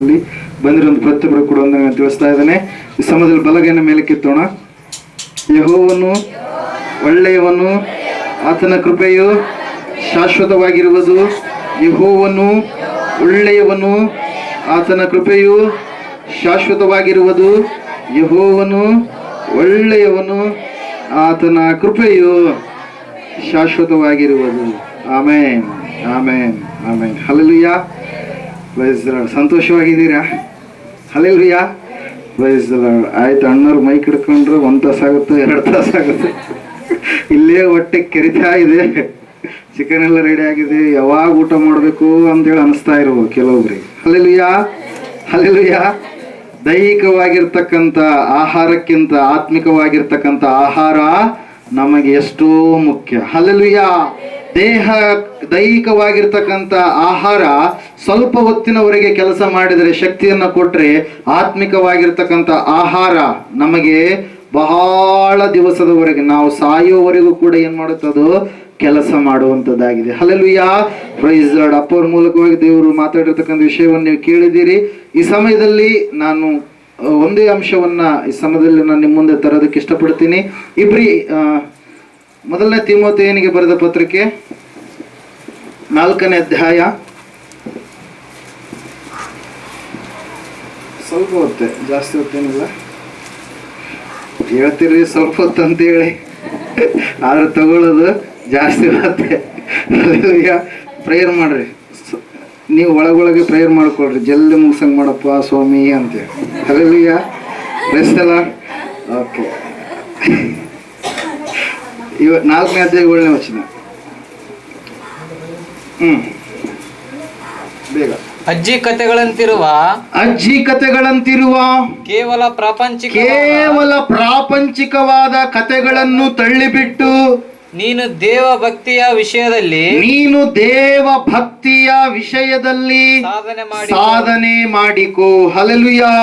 ಬಂದಿರೋ ಪ್ರತಿಯೊಬ್ಬರು ಕೂಡ ನಾನು ತಿಳಿಸ್ತಾ ಇದ್ದೇನೆ. ಈ ಸಮಯದಲ್ಲಿ ಬಲಗೈನ ಮೇಲೆ ಕೆತ್ತೋಣ. ಯೆಹೋವನು ಒಳ್ಳೆಯವನು, ಆತನ ಕೃಪೆಯು ಶಾಶ್ವತವಾಗಿರುವುದು. ಯೆಹೋವನು ಒಳ್ಳೆಯವನು, ಆತನ ಕೃಪೆಯು ಶಾಶ್ವತವಾಗಿರುವುದು. ಯೆಹೋವನು ಒಳ್ಳೆಯವನು, ಆತನ ಕೃಪೆಯು ಶಾಶ್ವತವಾಗಿರುವುದು. Amen, amen, amen. Hallelujah. Praise the Lord. ಸಂತೋಷವಾಗಿದ್ದೀರಾ? ಹಲ್ಲೆಲೂಯಾ. Praise the Lord. ಆಯ್ತು, ಅಣ್ಣವ್ರು ಮೈಕ್ ಹಿಡ್ಕೊಂಡ್ರು 1 ತಾಸಾಗುತ್ತೆ, 2 ತಾಸಾಗುತ್ತೆ. ಇಲ್ಲೇ ಹೊಟ್ಟೆ ಕೆರಿತಾ ಇದೆ. ಚಿಕನ್ ಎಲ್ಲ ರೆಡಿ ಆಗಿದೆ. ಯಾವಾಗ ಊಟ ಮಾಡಬೇಕು ಅಂತೇಳಿ ಅನಿಸ್ತಾ ಇರ್ಬೋದು ಕೆಲವೊಬ್ರಿಗೆ. Hallelujah, hallelujah. ದೈಹಿಕವಾಗಿರ್ತಕ್ಕಂಥ ಆಹಾರಕ್ಕಿಂತ ಆತ್ಮಿಕವಾಗಿರ್ತಕ್ಕಂಥ ಆಹಾರ ನಮಗೆ ಎಷ್ಟೋ ಮುಖ್ಯ. ಹಲ್ಲೆಲೂಯಾ. ದೈಹಿಕವಾಗಿರ್ತಕ್ಕಂಥ ಆಹಾರ ಸ್ವಲ್ಪ ಹೊತ್ತಿನವರೆಗೆ ಕೆಲಸ ಮಾಡಿದರೆ, ಶಕ್ತಿಯನ್ನು ಕೊಟ್ಟರೆ, ಆತ್ಮಿಕವಾಗಿರ್ತಕ್ಕಂಥ ಆಹಾರ ನಮಗೆ ಬಹಳ ದಿವಸದವರೆಗೆ, ನಾವು ಸಾಯುವವರೆಗೂ ಕೂಡ ಏನ್ ಮಾಡುತ್ತದೋ ಕೆಲಸ ಮಾಡುವಂಥದ್ದಾಗಿದೆ. ಹಲ್ಲೆಲೂಯಾ. Praise the Lord. ಅಪ್ಪವ್ರ ಮೂಲಕವಾಗಿ ದೇವರು ಮಾತಾಡಿರ್ತಕ್ಕಂಥ ವಿಷಯವನ್ನು ನೀವು ಕೇಳಿದ್ದೀರಿ. ಈ ಸಮಯದಲ್ಲಿ ನಾನು ಒಂದೇ ಅಂಶವನ್ನ ಈ ಸಮಯದಲ್ಲಿ ನಾನು ನಿಮ್ಮ ಮುಂದೆ ತರೋದಕ್ಕೆ ಇಷ್ಟಪಡ್ತೀನಿ. ಮೊದಲನೇ ತಿಮೋಥೆಯನಿಗೆ ಬರೆದ ಪತ್ರಿಕೆ 4ನೇ ಅಧ್ಯಾಯ. ಸ್ವಲ್ಪ ಹೊತ್ತೆ, ಜಾಸ್ತಿ ಹೊತ್ತೇನಿಲ್ಲ. ಹೇಳ್ತೀರಿ ಸ್ವಲ್ಪ ಹೊತ್ತು ಅಂತೇಳಿ, ಆದ್ರೆ ತಗೊಳ್ಳೋದು ಜಾಸ್ತಿ ಹೊತ್ತೆ. ಪ್ರೇಯರ್ ಮಾಡ್ರಿ, ನೀವು ಒಳಗೊಳಗೆ ಪ್ರೇಯರ್ ಮಾಡ್ಕೊಳ್ರಿ. ಜಲ್ದಿ ಮುಗಿಸಂಗ್ ಮಾಡಪ್ಪ ಸ್ವಾಮಿ ಅಂತೇಳಿ. Hallelujah. Praise the lord. Okay, 4ನೇ ಅಧ್ಯಾಯ 7ನೇ ವಚನ. ಬೇಗ. ಅಜ್ಜಿ ಕಥೆಗಳಂತಿರುವ ಕೇವಲ ಪ್ರಾಪಂಚಿಕವಾದ ಕಥೆಗಳನ್ನು ತಳ್ಳಿಬಿಟ್ಟು ನೀನು ದೇವ ಭಕ್ತಿಯ ವಿಷಯದಲ್ಲಿ ಸಾಧನೆ ಮಾಡಿಕೋ. ಹಲ್ಲೆಲೂಯಾ.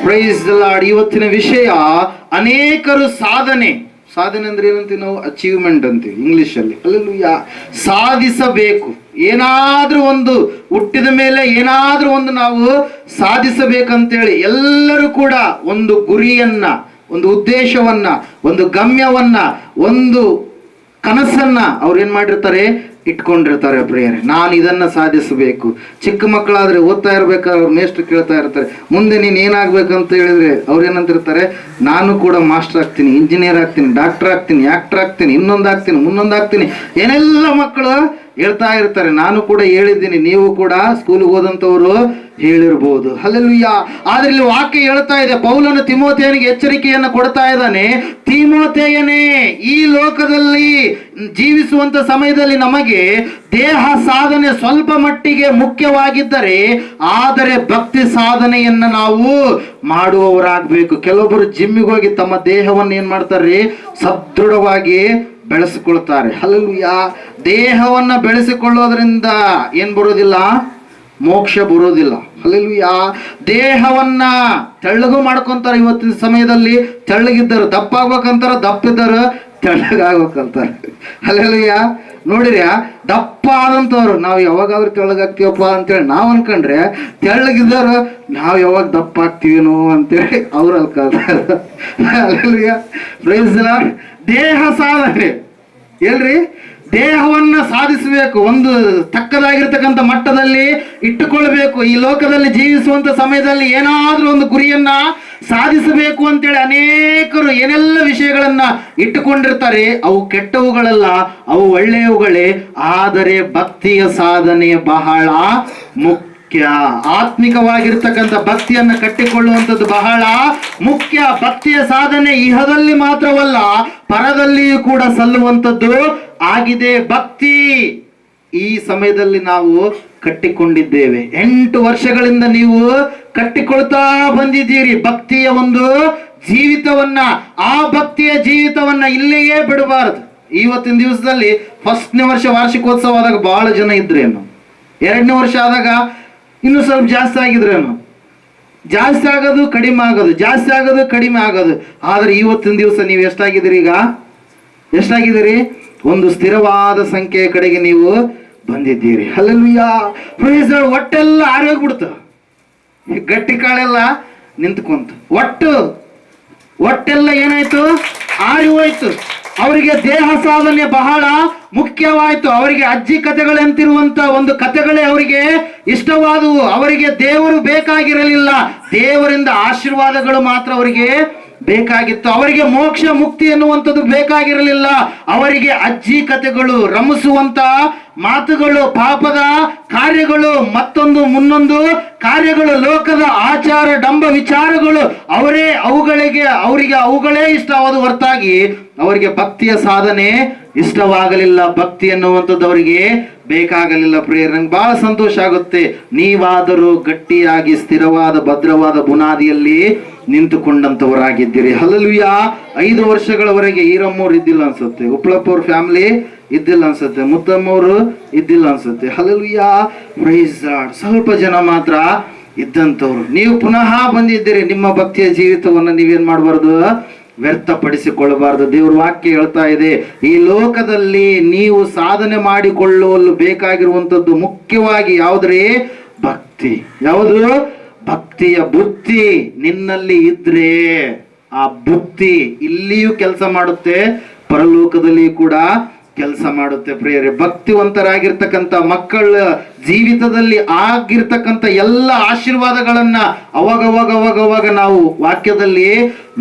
Praise the lord. ಇವತ್ತಿನ ವಿಷಯ ಅನೇಕರು ಸಾಧನೆ ಅಂದ್ರೆ ಏನಂತೀವಿ ನಾವು? ಅಚೀವ್ಮೆಂಟ್ ಅಂತೀವಿ ಇಂಗ್ಲಿಷ್ ಅಲ್ಲಿ. ಹಲ್ಲೆಲೂಯಾ. ಸಾಧಿಸಬೇಕು, ಏನಾದ್ರೂ ಒಂದು ಹುಟ್ಟಿದ ಮೇಲೆ ಏನಾದ್ರೂ ಒಂದು ನಾವು ಸಾಧಿಸಬೇಕಂತೇಳಿ ಎಲ್ಲರೂ ಕೂಡ ಒಂದು ಗುರಿಯನ್ನ, ಒಂದು ಉದ್ದೇಶವನ್ನ, ಒಂದು ಗಮ್ಯವನ್ನ, ಒಂದು ಕನಸನ್ನ ಅವ್ರು ಏನ್ ಮಾಡಿರ್ತಾರೆ, ಇಟ್ಕೊಂಡಿರ್ತಾರೆ. ಪ್ರಿಯರೇ, ನಾನು ಇದನ್ನ ಸಾಧಿಸಬೇಕು. ಚಿಕ್ಕ ಮಕ್ಕಳಾದ್ರೆ ಓದ್ತಾ ಇರ್ಬೇಕಾದ್ರೆ ಅವ್ರ ಮೇಷ್ಟ್ರು ಕೇಳ್ತಾ ಇರ್ತಾರೆ, ಮುಂದೆ ನೀನ್ ಏನಾಗ್ಬೇಕಂತ ಹೇಳಿದ್ರೆ ಅವ್ರು ಏನಂತಿರ್ತಾರೆ, ನಾನು ಕೂಡ ಮಾಸ್ಟರ್ ಆಗ್ತೀನಿ, ಇಂಜಿನಿಯರ್ ಆಗ್ತೀನಿ, ಡಾಕ್ಟರ್ ಆಗ್ತೀನಿ, ಆಕ್ಟರ್ ಆಗ್ತೀನಿ, ಇನ್ನೊಂದಾಗ್ತೀನಿ, ಮುಂದೊಂದಾಗ್ತೀನಿ, ಏನೆಲ್ಲ ಮಕ್ಕಳು ಹೇಳ್ತಾ ಇರ್ತಾರೆ. ನಾನು ಕೂಡ ಹೇಳಿದ್ದೀನಿ, ನೀವು ಕೂಡ ಸ್ಕೂಲ್ಗೆ ಹೋದಂಥವ್ರು ಹೇಳಿರ್ಬೋದು. ಹಲ್ಲೆಲೂಯಾ. ಆದ್ರೆ ಇಲ್ಲಿ ವಾಕ್ಯ ಹೇಳ್ತಾ ಇದೆ, ಪೌಲನು ತಿಮೋಥೆಯನಿಗೆ ಎಚ್ಚರಿಕೆಯನ್ನು ಕೊಡ್ತಾ ಇದ್ದಾನೆ. ತಿಮೋಥೆಯನೇ, ಈ ಲೋಕದಲ್ಲಿ ಜೀವಿಸುವಂತ ಸಮಯದಲ್ಲಿ ನಮಗೆ ದೇಹ ಸಾಧನೆ ಸ್ವಲ್ಪ ಮಟ್ಟಿಗೆ ಮುಖ್ಯವಾಗಿದ್ದರೆ, ಆದರೆ ಭಕ್ತಿ ಸಾಧನೆಯನ್ನ ನಾವು ಮಾಡುವವರಾಗಬೇಕು. ಕೆಲವೊಬ್ಬರು ಜಿಮ್ಮಿಗೆ ಹೋಗಿ ತಮ್ಮ ದೇಹವನ್ನು ಏನ್ ಮಾಡ್ತಾರೆ, ಸದೃಢವಾಗಿ ಬೆಳೆಸಿಕೊಳ್ತಾರೆ. ಹಲ್ಲೆಲೂಯಾ. ದೇಹವನ್ನ ಬೆಳೆಸಿಕೊಳ್ಳೋದ್ರಿಂದ ಏನ್ ಬರೋದಿಲ್ಲ, ಮೋಕ್ಷ ಬರೋದಿಲ್ಲ. ಹಲ್ಲೆಲೂಯಾ. ದೇಹವನ್ನ ತೆಳ್ಳಗೂ ಮಾಡ್ಕೊಂತಾರೆ. ಇವತ್ತಿನ ಸಮಯದಲ್ಲಿ ತೆಳ್ಳಗಿದ್ದರು ದಪ್ಪ ಆಗ್ಬೇಕಂತಾರ, ದಪ್ಪಿದ್ದರು ತೆಳ್ಳಗಾಗ್ಬೇಕಂತಾರೆ. ಹಲ್ಲೆಲೂಯಾ. ನೋಡಿರಿ, ದಪ್ಪ ಆದಂಥವ್ರು ನಾವು ಯಾವಾಗಾದ್ರೂ ತೆಳ್ಳಗಾಗ್ತೀವಪ್ಪ ಅಂತೇಳಿ ನಾವು ಅನ್ಕೊಂಡ್ರೆ, ತೆಳ್ಳಗಿದ್ದವರು ನಾವು ಯಾವಾಗ ದಪ್ಪ ಆಗ್ತೀವೇನೋ ಅಂತೇಳಿ ಅವ್ರು ಅನ್ಕೊಳ್ತಾರೆ. ಹಲ್ಲೆಲೂಯಾ. Praise the lord. ದೇಹ ಸಾಧನೆ ಎಲ್ರಿ, ದೇಹವನ್ನ ಸಾಧಿಸಬೇಕು, ಒಂದು ತಕ್ಕದಾಗಿರ್ತಕ್ಕಂಥ ಮಟ್ಟದಲ್ಲಿ ಇಟ್ಟುಕೊಳ್ಬೇಕು. ಈ ಲೋಕದಲ್ಲಿ ಜೀವಿಸುವಂತ ಸಮಯದಲ್ಲಿ ಏನಾದ್ರೂ ಒಂದು ಗುರಿಯನ್ನ ಸಾಧಿಸಬೇಕು ಅಂತೇಳಿ ಅನೇಕರು ಏನೆಲ್ಲ ವಿಷಯಗಳನ್ನ ಇಟ್ಟುಕೊಂಡಿರ್ತಾರೆ. ಅವು ಕೆಟ್ಟವುಗಳಲ್ಲ, ಅವು ಒಳ್ಳೆಯವುಗಳೇ. ಆದರೆ ಭಕ್ತಿಯ ಸಾಧನೆ ಬಹಳ ಮುಖ್ಯ. ಆತ್ಮಿಕವಾಗಿರ್ತಕ್ಕಂಥ ಭಕ್ತಿಯನ್ನ ಕಟ್ಟಿಕೊಳ್ಳುವಂಥದ್ದು ಬಹಳ ಮುಖ್ಯ. ಭಕ್ತಿಯ ಸಾಧನೆ ಇಹದಲ್ಲಿ ಮಾತ್ರವಲ್ಲ, ಪರದಲ್ಲಿಯೂ ಕೂಡ ಸಲ್ಲುವಂಥದ್ದು ಆಗಿದೆ. ಭಕ್ತಿ ಈ ಸಮಯದಲ್ಲಿ ನಾವು ಕಟ್ಟಿಕೊಂಡಿದ್ದೇವೆ. 8 ವರ್ಷಗಳಿಂದ ನೀವು ಕಟ್ಟಿಕೊಳ್ತಾ ಬಂದಿದ್ದೀರಿ ಭಕ್ತಿಯ ಒಂದು ಜೀವಿತವನ್ನ. ಆ ಭಕ್ತಿಯ ಜೀವಿತವನ್ನ ಇಲ್ಲಿಯೇ ಬಿಡಬಾರದು. ಇವತ್ತಿನ ದಿವಸದಲ್ಲಿ 1ನೇ ವರ್ಷ ವಾರ್ಷಿಕೋತ್ಸವ ಆದಾಗ ಬಹಳ ಜನ ಇದ್ರೇನು, 2ನೇ ವರ್ಷ ಆದಾಗ ಇನ್ನು ಸ್ವಲ್ಪ ಜಾಸ್ತಿ ಆಗಿದ್ರೇನು, ಜಾಸ್ತಿ ಆಗೋದು ಕಡಿಮೆ ಆಗೋದು, ಜಾಸ್ತಿ ಆಗೋದು ಕಡಿಮೆ ಆಗೋದು. ಆದ್ರೆ ಇವತ್ತಿನ ದಿವಸ ನೀವು ಎಷ್ಟಾಗಿದ್ದೀರಿ? ಈಗ ಎಷ್ಟಾಗಿದ್ದೀರಿ? ಒಂದು ಸ್ಥಿರವಾದ ಸಂಖ್ಯೆಯ ಕಡೆಗೆ ನೀವು ಬಂದಿದ್ದೀರಿ. ಹಲ್ಲೆಲೂಯಾ. Praise the Lord. ಹೊಟ್ಟೆಲ್ಲ ಆರೋಗ್ಬಿಡ್ತು. ಗಟ್ಟಿ ಕಾಳೆಲ್ಲ ನಿಂತ್ಕೊಂತು. ಒಟ್ಟೆಲ್ಲ ಏನಾಯ್ತು? ಆರಿ ಹೋಯ್ತು. ಅವರಿಗೆ ದೇಹ ಸಾಧನೆ ಬಹಳ ಮುಖ್ಯವಾಯ್ತು. ಅವರಿಗೆ ಅಜ್ಜಿ ಕಥೆಗಳಂತಿರುವಂತ ಒಂದು ಕಥೆಗಳೇ ಅವರಿಗೆ ಇಷ್ಟವಾದವು. ಅವರಿಗೆ ದೇವರು ಬೇಕಾಗಿರಲಿಲ್ಲ, ದೇವರಿಂದ ಆಶೀರ್ವಾದಗಳು ಮಾತ್ರ ಅವರಿಗೆ ಬೇಕಾಗಿತ್ತು. ಅವರಿಗೆ ಮೋಕ್ಷ ಮುಕ್ತಿ ಎನ್ನುವಂಥದ್ದು ಬೇಕಾಗಿರಲಿಲ್ಲ. ಅವರಿಗೆ ಅಜ್ಜಿ ಕಥೆಗಳು, ರಮಿಸುವಂತ ಮಾತುಗಳು, ಪಾಪದ ಕಾರ್ಯಗಳು, ಮತ್ತೊಂದು ಮುನ್ನೊಂದು ಕಾರ್ಯಗಳು, ಲೋಕದ ಆಚಾರ ಡಂಬ ವಿಚಾರಗಳು ಅವರಿಗೆ ಅವುಗಳೇ ಇಷ್ಟವಾದ ಹೊರತಾಗಿ ಅವರಿಗೆ ಭಕ್ತಿಯ ಸಾಧನೆ ಇಷ್ಟವಾಗಲಿಲ್ಲ. ಭಕ್ತಿ ಎನ್ನುವಂಥದ್ದು ಅವರಿಗೆ ಬೇಕಾಗಲಿಲ್ಲ. ಪ್ರಿಯರೇ, ನಂಗೆ ಬಹಳ ಸಂತೋಷ ಆಗುತ್ತೆ. ನೀವಾದರೂ ಗಟ್ಟಿಯಾಗಿ ಸ್ಥಿರವಾದ ಭದ್ರವಾದ ಬುನಾದಿಯಲ್ಲಿ ನಿಂತುಕೊಂಡಂತವರಾಗಿದ್ದೀರಿ. ಹಲ್ಲೆಲೂಯಾ. 5 ವರ್ಷಗಳವರೆಗೆ ಈರಮ್ಮವ್ರು ಇದ್ದಿಲ್ಲ ಅನ್ಸುತ್ತೆ, ಉಪ್ಪಳಪ್ಪ ಅವ್ರ ಫ್ಯಾಮಿಲಿ ಇದ್ದಿಲ್ಲ ಅನ್ಸುತ್ತೆ, ಮುತ್ತಮ್ಮವರು ಇದ್ದಿಲ್ಲ ಅನ್ಸುತ್ತೆ. Hallelujah, praise lord. ಸ್ವಲ್ಪ ಜನ ಮಾತ್ರ ಇದ್ದಂಥವ್ರು. ನೀವು ಪುನಃ ಬಂದಿದ್ದೀರಿ. ನಿಮ್ಮ ಭಕ್ತಿಯ ಜೀವಿತವನ್ನು ನೀವೇನ್ ಮಾಡಬಾರ್ದು? ವ್ಯರ್ಥಪಡಿಸಿಕೊಳ್ಳಬಾರದು. ದೇವ್ರ ವಾಕ್ಯ ಹೇಳ್ತಾ ಇದೆ, ಈ ಲೋಕದಲ್ಲಿ ನೀವು ಸಾಧನೆ ಮಾಡಿಕೊಳ್ಳಲು ಬೇಕಾಗಿರುವಂಥದ್ದು ಮುಖ್ಯವಾಗಿ ಯಾವುದ್ರಿ? ಭಕ್ತಿ. ಯಾವುದು? ಭಕ್ತಿಯ ಬುತ್ತಿ ನಿನ್ನಲ್ಲಿ ಇದ್ರೆ ಆ ಬುತ್ತಿ ಇಲ್ಲಿಯೂ ಕೆಲಸ ಮಾಡುತ್ತೆ, ಪರಲೋಕದಲ್ಲಿ ಕೂಡ ಕೆಲಸ ಮಾಡುತ್ತೆ. ಪ್ರಿಯರೇ, ಭಕ್ತಿವಂತರಾಗಿರ್ತಕ್ಕಂಥ ಮಕ್ಕಳ ಜೀವಿತದಲ್ಲಿ ಆಗಿರ್ತಕ್ಕಂಥ ಎಲ್ಲ ಆಶೀರ್ವಾದಗಳನ್ನ ಅವಾಗ ನಾವು ವಾಕ್ಯದಲ್ಲಿ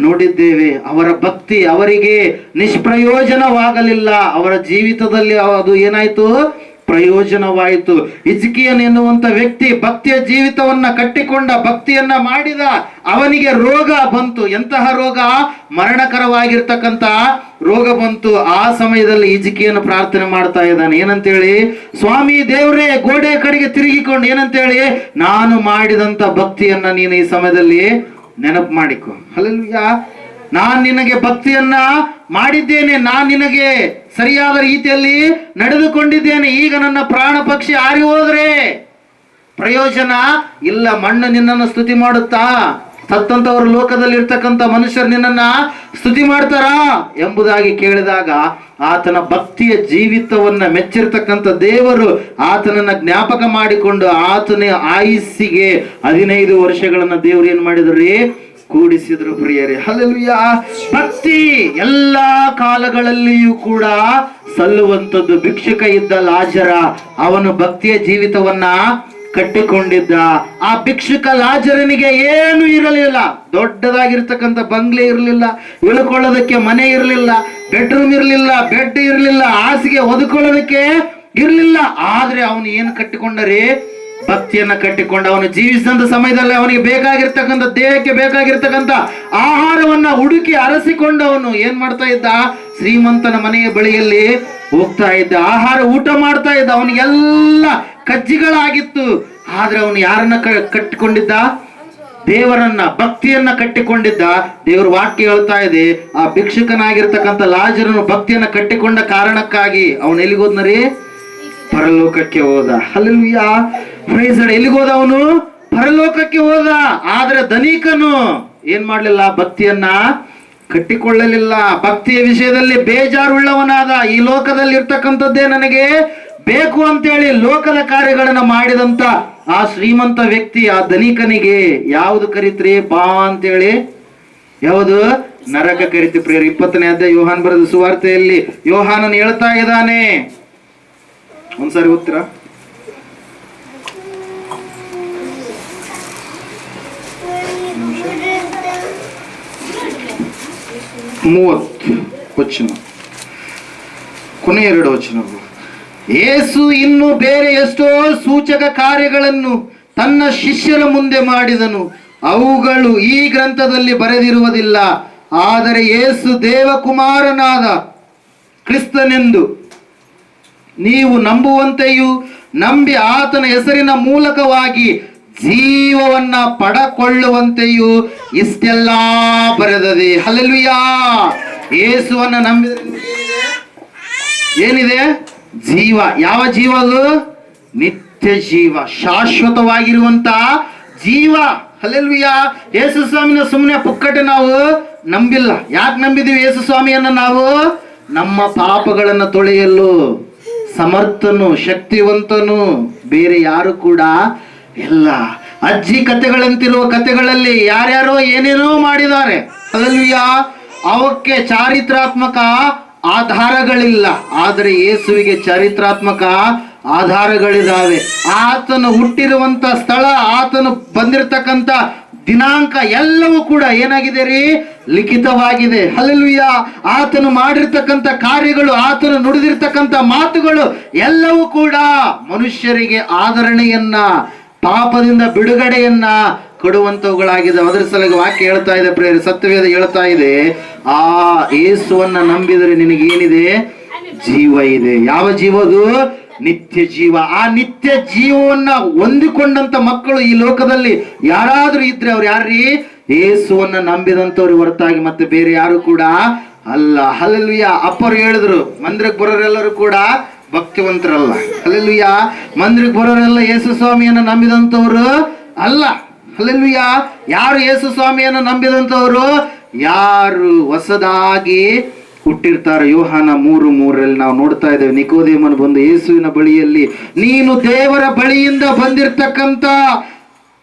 ನೋಡಿದ್ದೇವೆ. ಅವರ ಭಕ್ತಿ ಅವರಿಗೆ ನಿಷ್ಪ್ರಯೋಜನವಾಗಲಿಲ್ಲ. ಅವರ ಜೀವಿತದಲ್ಲಿ ಅದು ಏನಾಯ್ತು? ಪ್ರಯೋಜನವಾಯಿತು. ಹಿಜ್ಕೀಯನ್ ಎನ್ನುವಂತ ವ್ಯಕ್ತಿ ಭಕ್ತಿಯ ಜೀವಿತವನ್ನ ಕಟ್ಟಿಕೊಂಡ, ಭಕ್ತಿಯನ್ನ ಮಾಡಿದ. ಅವನಿಗೆ ರೋಗ ಬಂತು. ಎಂತಹ ರೋಗ? ಮರಣಕರವಾಗಿರ್ತಕ್ಕಂಥ ರೋಗ ಬಂತು. ಆ ಸಮಯದಲ್ಲಿ ಹಿಜ್ಕೀಯನು ಪ್ರಾರ್ಥನೆ ಮಾಡ್ತಾ ಇದ್ದಾನೆ. ಏನಂತೇಳಿ? ಸ್ವಾಮಿ ದೇವರೇ, ಗೋಡೆ ಕಡೆಗೆ ತಿರುಗಿಕೊಂಡು ಏನಂತೇಳಿ? ನಾನು ಮಾಡಿದಂತ ಭಕ್ತಿಯನ್ನ ನೀನು ಈ ಸಮಯದಲ್ಲಿ ನೆನಪು ಮಾಡಿಕೊ. ಹಲ್ಲೆಲೂಯಾ. ನಾನು ನಿನಗೆ ಭಕ್ತಿಯನ್ನ ಮಾಡಿದ್ದೇನೆ, ನಾನು ನಿನಗೆ ಸರಿಯಾದ ರೀತಿಯಲ್ಲಿ ನಡೆದುಕೊಂಡಿದ್ದೇನೆ. ಈಗ ನನ್ನ ಪ್ರಾಣ ಪಕ್ಷಿ ಹಾರಿ ಹೋದ್ರೆ ಪ್ರಯೋಜನ ಇಲ್ಲ. ಮಣ್ಣು ನಿನ್ನನ್ನು ಸ್ತುತಿ ಮಾಡುತ್ತಾ? ಸತ್ತಂತವರು ಲೋಕದಲ್ಲಿ ಇರ್ತಕ್ಕಂಥ ಮನುಷ್ಯರು ನಿನ್ನನ್ನ ಸ್ತುತಿ ಮಾಡ್ತಾರಾ ಎಂಬುದಾಗಿ ಕೇಳಿದಾಗ ಆತನ ಭಕ್ತಿಯ ಜೀವಿತವನ್ನ ಮೆಚ್ಚಿರ್ತಕ್ಕಂಥ ದೇವರು ಆತನನ್ನ ಜ್ಞಾಪಕ ಮಾಡಿಕೊಂಡು ಆತನ ಆಯುಸ್ಸಿಗೆ 15 ವರ್ಷಗಳನ್ನ ದೇವರು ಏನ್ ಮಾಡಿದ್ರಿ? ಕೂಡಿಸಿದ್ರು. ಪ್ರಿಯರೇ, ಹಲ್ಲೆಲೂಯಾ. ಭಕ್ತಿ ಎಲ್ಲಾ ಕಾಲಗಳಲ್ಲಿಯೂ ಕೂಡ ಸಲ್ಲುವಂಥದ್ದು. ಭಿಕ್ಷುಕ ಇದ್ದ ಲಾಜರ, ಅವನು ಭಕ್ತಿಯ ಜೀವಿತವನ್ನ ಕಟ್ಟಿಕೊಂಡಿದ್ದ. ಆ ಭಿಕ್ಷುಕ ಲಾಜರನಿಗೆ ಏನು ಇರಲಿಲ್ಲ. ದೊಡ್ಡದಾಗಿರ್ತಕ್ಕಂಥ ಬಂಗ್ಲೆ ಇರಲಿಲ್ಲ, ಇಳ್ಕೊಳ್ಳೋದಕ್ಕೆ ಮನೆ ಇರಲಿಲ್ಲ, ಬೆಡ್ರೂಮ್ ಇರಲಿಲ್ಲ, ಬೆಡ್ ಇರಲಿಲ್ಲ, ಹಾಸಿಗೆ ಒದ್ಕೊಳ್ಳೋದಕ್ಕೆ ಇರಲಿಲ್ಲ. ಆದ್ರೆ ಅವನು ಏನು ಕಟ್ಟಿಕೊಂಡರೆ? ಭಕ್ತಿಯನ್ನ ಕಟ್ಟಿಕೊಂಡ. ಅವನು ಜೀವಿಸಿದಂತ ಸಮಯದಲ್ಲಿ ಅವನಿಗೆ ಬೇಕಾಗಿರ್ತಕ್ಕಂಥ, ದೇಹಕ್ಕೆ ಬೇಕಾಗಿರ್ತಕ್ಕಂಥ ಆಹಾರವನ್ನ ಹುಡುಕಿ ಅರಸಿಕೊಂಡು ಅವನು ಏನ್ ಮಾಡ್ತಾ ಇದ್ದ? ಶ್ರೀಮಂತನ ಮನೆಯ ಬಳಿಯಲ್ಲಿ ಹೋಗ್ತಾ ಇದ್ದ, ಆಹಾರ ಊಟ ಮಾಡ್ತಾ ಇದ್ದ. ಅವನಿಗೆಲ್ಲ ಕಜ್ಜಿಗಳಾಗಿತ್ತು. ಆದ್ರೆ ಅವನು ಯಾರನ್ನ ಕಟ್ಟಿಕೊಂಡಿದ್ದ? ದೇವರನ್ನ, ಭಕ್ತಿಯನ್ನ ಕಟ್ಟಿಕೊಂಡಿದ್ದ. ದೇವರ ವಾಕ್ಯ ಹೇಳ್ತಾ ಇದೆ, ಆ ಭಿಕ್ಷುಕನಾಗಿರ್ತಕ್ಕಂಥ ಲಾಜರನು ಭಕ್ತಿಯನ್ನ ಕಟ್ಟಿಕೊಂಡ ಕಾರಣಕ್ಕಾಗಿ ಅವನು ಎಲ್ಲಿಗೋದ್ನರಿ? ಪರಲೋಕಕ್ಕೆ ಹೋದ. Hallelujah, praise lord. ಎಲ್ಲಿಗೋದ ಅವನು? ಪರಲೋಕಕ್ಕೆ ಹೋದ. ಆದ್ರೆ ಧನಿಕನು ಏನ್ ಮಾಡ್ಲಿಲ್ಲ? ಭಕ್ತಿಯನ್ನ ಕಟ್ಟಿಕೊಳ್ಳಲಿಲ್ಲ. ಭಕ್ತಿಯ ವಿಷಯದಲ್ಲಿ ಬೇಜಾರುಳ್ಳವನಾದ. ಈ ಲೋಕದಲ್ಲಿ ಇರ್ತಕ್ಕಂಥದ್ದೇ ನನಗೆ ಬೇಕು ಅಂತೇಳಿ ಲೋಕದ ಕಾರ್ಯಗಳನ್ನ ಮಾಡಿದಂತ ಆ ಶ್ರೀಮಂತ ವ್ಯಕ್ತಿ, ಆ ಧನಿಕನಿಗೆ ಯಾವುದು ಕರಿತ್ರಿ? ಬಾ ಅಂತೇಳಿ ಯಾವುದು? ನರಕ ಕರಿತಿ. ಪ್ರಿಯರು, 20ನೇ ಅಧ್ಯಾಯ ಯೋಹಾನ್ ಬರೆದ ಸುವಾರ್ತೆಯಲ್ಲಿ ಯೋಹಾನನ್ ಹೇಳ್ತಾ ಇದ್ದಾನೆ. ಒಂದ್ಸಾರಿ ಓದ್ತೀರಾ? 30 ವಚನ, ಕೊನೆಯ 2 ವಚನಗಳು. ಯೇಸು ಇನ್ನು ಬೇರೆ ಎಷ್ಟೋ ಸೂಚಕ ಕಾರ್ಯಗಳನ್ನು ತನ್ನ ಶಿಷ್ಯರ ಮುಂದೆ ಮಾಡಿದನು, ಅವುಗಳು ಈ ಗ್ರಂಥದಲ್ಲಿ ಬರೆದಿರುವುದಿಲ್ಲ. ಆದರೆ ಯೇಸು ದೇವಕುಮಾರನಾದ ಕ್ರಿಸ್ತನೆಂದು ನೀವು ನಂಬುವಂತೆಯೂ ನಂಬಿ ಆತನ ಹೆಸರಿನ ಮೂಲಕವಾಗಿ ಜೀವವನ್ನ ಪಡಕೊಳ್ಳುವಂತೆಯೂ ಇಷ್ಟೆಲ್ಲ ಬರೆದದೆ. ಹಲ್ಲೆಲೂಯಾ. ಯೇಸುವನ್ನ ನಂಬಿದ್ರೆ ಏನಿದೆ? ಜೀವ. ಯಾವ ಜೀವ ಅದು? ನಿತ್ಯ ಜೀವ, ಶಾಶ್ವತವಾಗಿರುವಂತ ಜೀವ. ಹಲ್ಲೆಲೂಯಾ. ಯೇಸು ಸ್ವಾಮಿನ ಸುಮ್ಮನೆ ಪುಕ್ಕಟೆ ನಾವು ನಂಬಿಲ್ಲ. ಯಾಕೆ ನಂಬಿದೀವಿ ಯೇಸು ಸ್ವಾಮಿಯನ್ನ? ನಾವು ನಮ್ಮ ಪಾಪಗಳನ್ನು ತೊಳೆಯಲು ಸಮರ್ಥನು, ಶಕ್ತಿವಂತನು ಬೇರೆ ಯಾರು ಕೂಡ ಇಲ್ಲ. ಅಜ್ಜಿ ಕಥೆಗಳಂತಿರುವ ಕಥೆಗಳಲ್ಲಿ ಯಾರ್ಯಾರೋ ಏನೇನೋ ಮಾಡಿದ್ದಾರೆ. ಹಲ್ಲೆಲೂಯಾ. ಅವಕ್ಕೆ ಚಾರಿತ್ರಾತ್ಮಕ ಆಧಾರಗಳಿಲ್ಲ, ಆದರೆ ಯೇಸುವಿಗೆ ಚಾರಿತ್ರಾತ್ಮಕ ಆಧಾರಗಳಿದಾವೆ. ಆತನು ಹುಟ್ಟಿರುವಂತ ಸ್ಥಳ, ಆತನು ಬಂದಿರತಕ್ಕಂತ ದಿನಾಂಕ ಎಲ್ಲವೂ ಕೂಡ ಏನಾಗಿದೆ ರೀ? ಲಿಖಿತವಾಗಿದೆ. ಹಲ್ಲೆಲೂಯಾ. ಆತನು ಮಾಡಿರ್ತಕ್ಕಂಥ ಕಾರ್ಯಗಳು, ಆತನು ನುಡಿದಿರ್ತಕ್ಕಂಥ ಮಾತುಗಳು ಎಲ್ಲವೂ ಕೂಡ ಮನುಷ್ಯರಿಗೆ ಆದರಣೆಯನ್ನ, ಪಾಪದಿಂದ ಬಿಡುಗಡೆಯನ್ನ ಕೊಡುವಂತವುಗಳಾಗಿದೆ. ಅದರ ಸಲುವಾಗಿ ವಾಕ್ಯ ಹೇಳ್ತಾ ಇದೆ ಪ್ರಿಯರೇ, ಸತ್ಯವೇದ ಹೇಳ್ತಾ ಇದೆ, ಆ ಯೇಸುವನ್ನ ನಂಬಿದರೆ ನಿನಗೇನಿದೆ? ಜೀವ ಇದೆ. ಯಾವ ಜೀವದು? ನಿತ್ಯ ಜೀವ. ಆ ನಿತ್ಯ ಜೀವವನ್ನ ಹೊಂದಿಕೊಂಡಂತ ಮಕ್ಕಳು ಈ ಲೋಕದಲ್ಲಿ ಯಾರಾದ್ರೂ ಇದ್ರೆ ಅವ್ರು ಯಾರ್ರೀ? ಯೇಸುವನ್ನ ನಂಬಿದಂತವ್ರು ಹೊರತಾಗಿ ಮತ್ತೆ ಬೇರೆ ಯಾರು ಕೂಡ ಅಲ್ಲ. ಹಲ್ಲೆಲೂಯಾ. ಅಪ್ಪರು ಹೇಳಿದ್ರು, ಮಂದಿರಕ್ಕೆ ಬರೋರೆಲ್ಲರೂ ಕೂಡ ಭಕ್ತಿವಂತರಲ್ಲ. ಹಲ್ಲೆಲೂಯಾ. ಮಂದಿರಕ್ಕೆ ಬರೋರೆಲ್ಲ ಯೇಸು ಸ್ವಾಮಿಯನ್ನ ನಂಬಿದಂತವ್ರು ಅಲ್ಲ. ಹಲ್ಲೆಲೂಯಾ. ಯಾರು ಯೇಸು ಸ್ವಾಮಿಯನ್ನ ನಂಬಿದಂತವ್ರು? ಯಾರು ಹೊಸದಾಗಿ ಹುಟ್ಟಿರ್ತಾರೆ. ಯೋಹಾನ 3:3 ನಾವು ನೋಡ್ತಾ ಇದ್ದೇವೆ. ನಿಕೋದೇಮನು ಬಂದು ಯೇಸುವಿನ ಬಳಿಯಲ್ಲಿ, ನೀನು ದೇವರ ಬಳಿಯಿಂದ ಬಂದಿರತಕ್ಕಂತ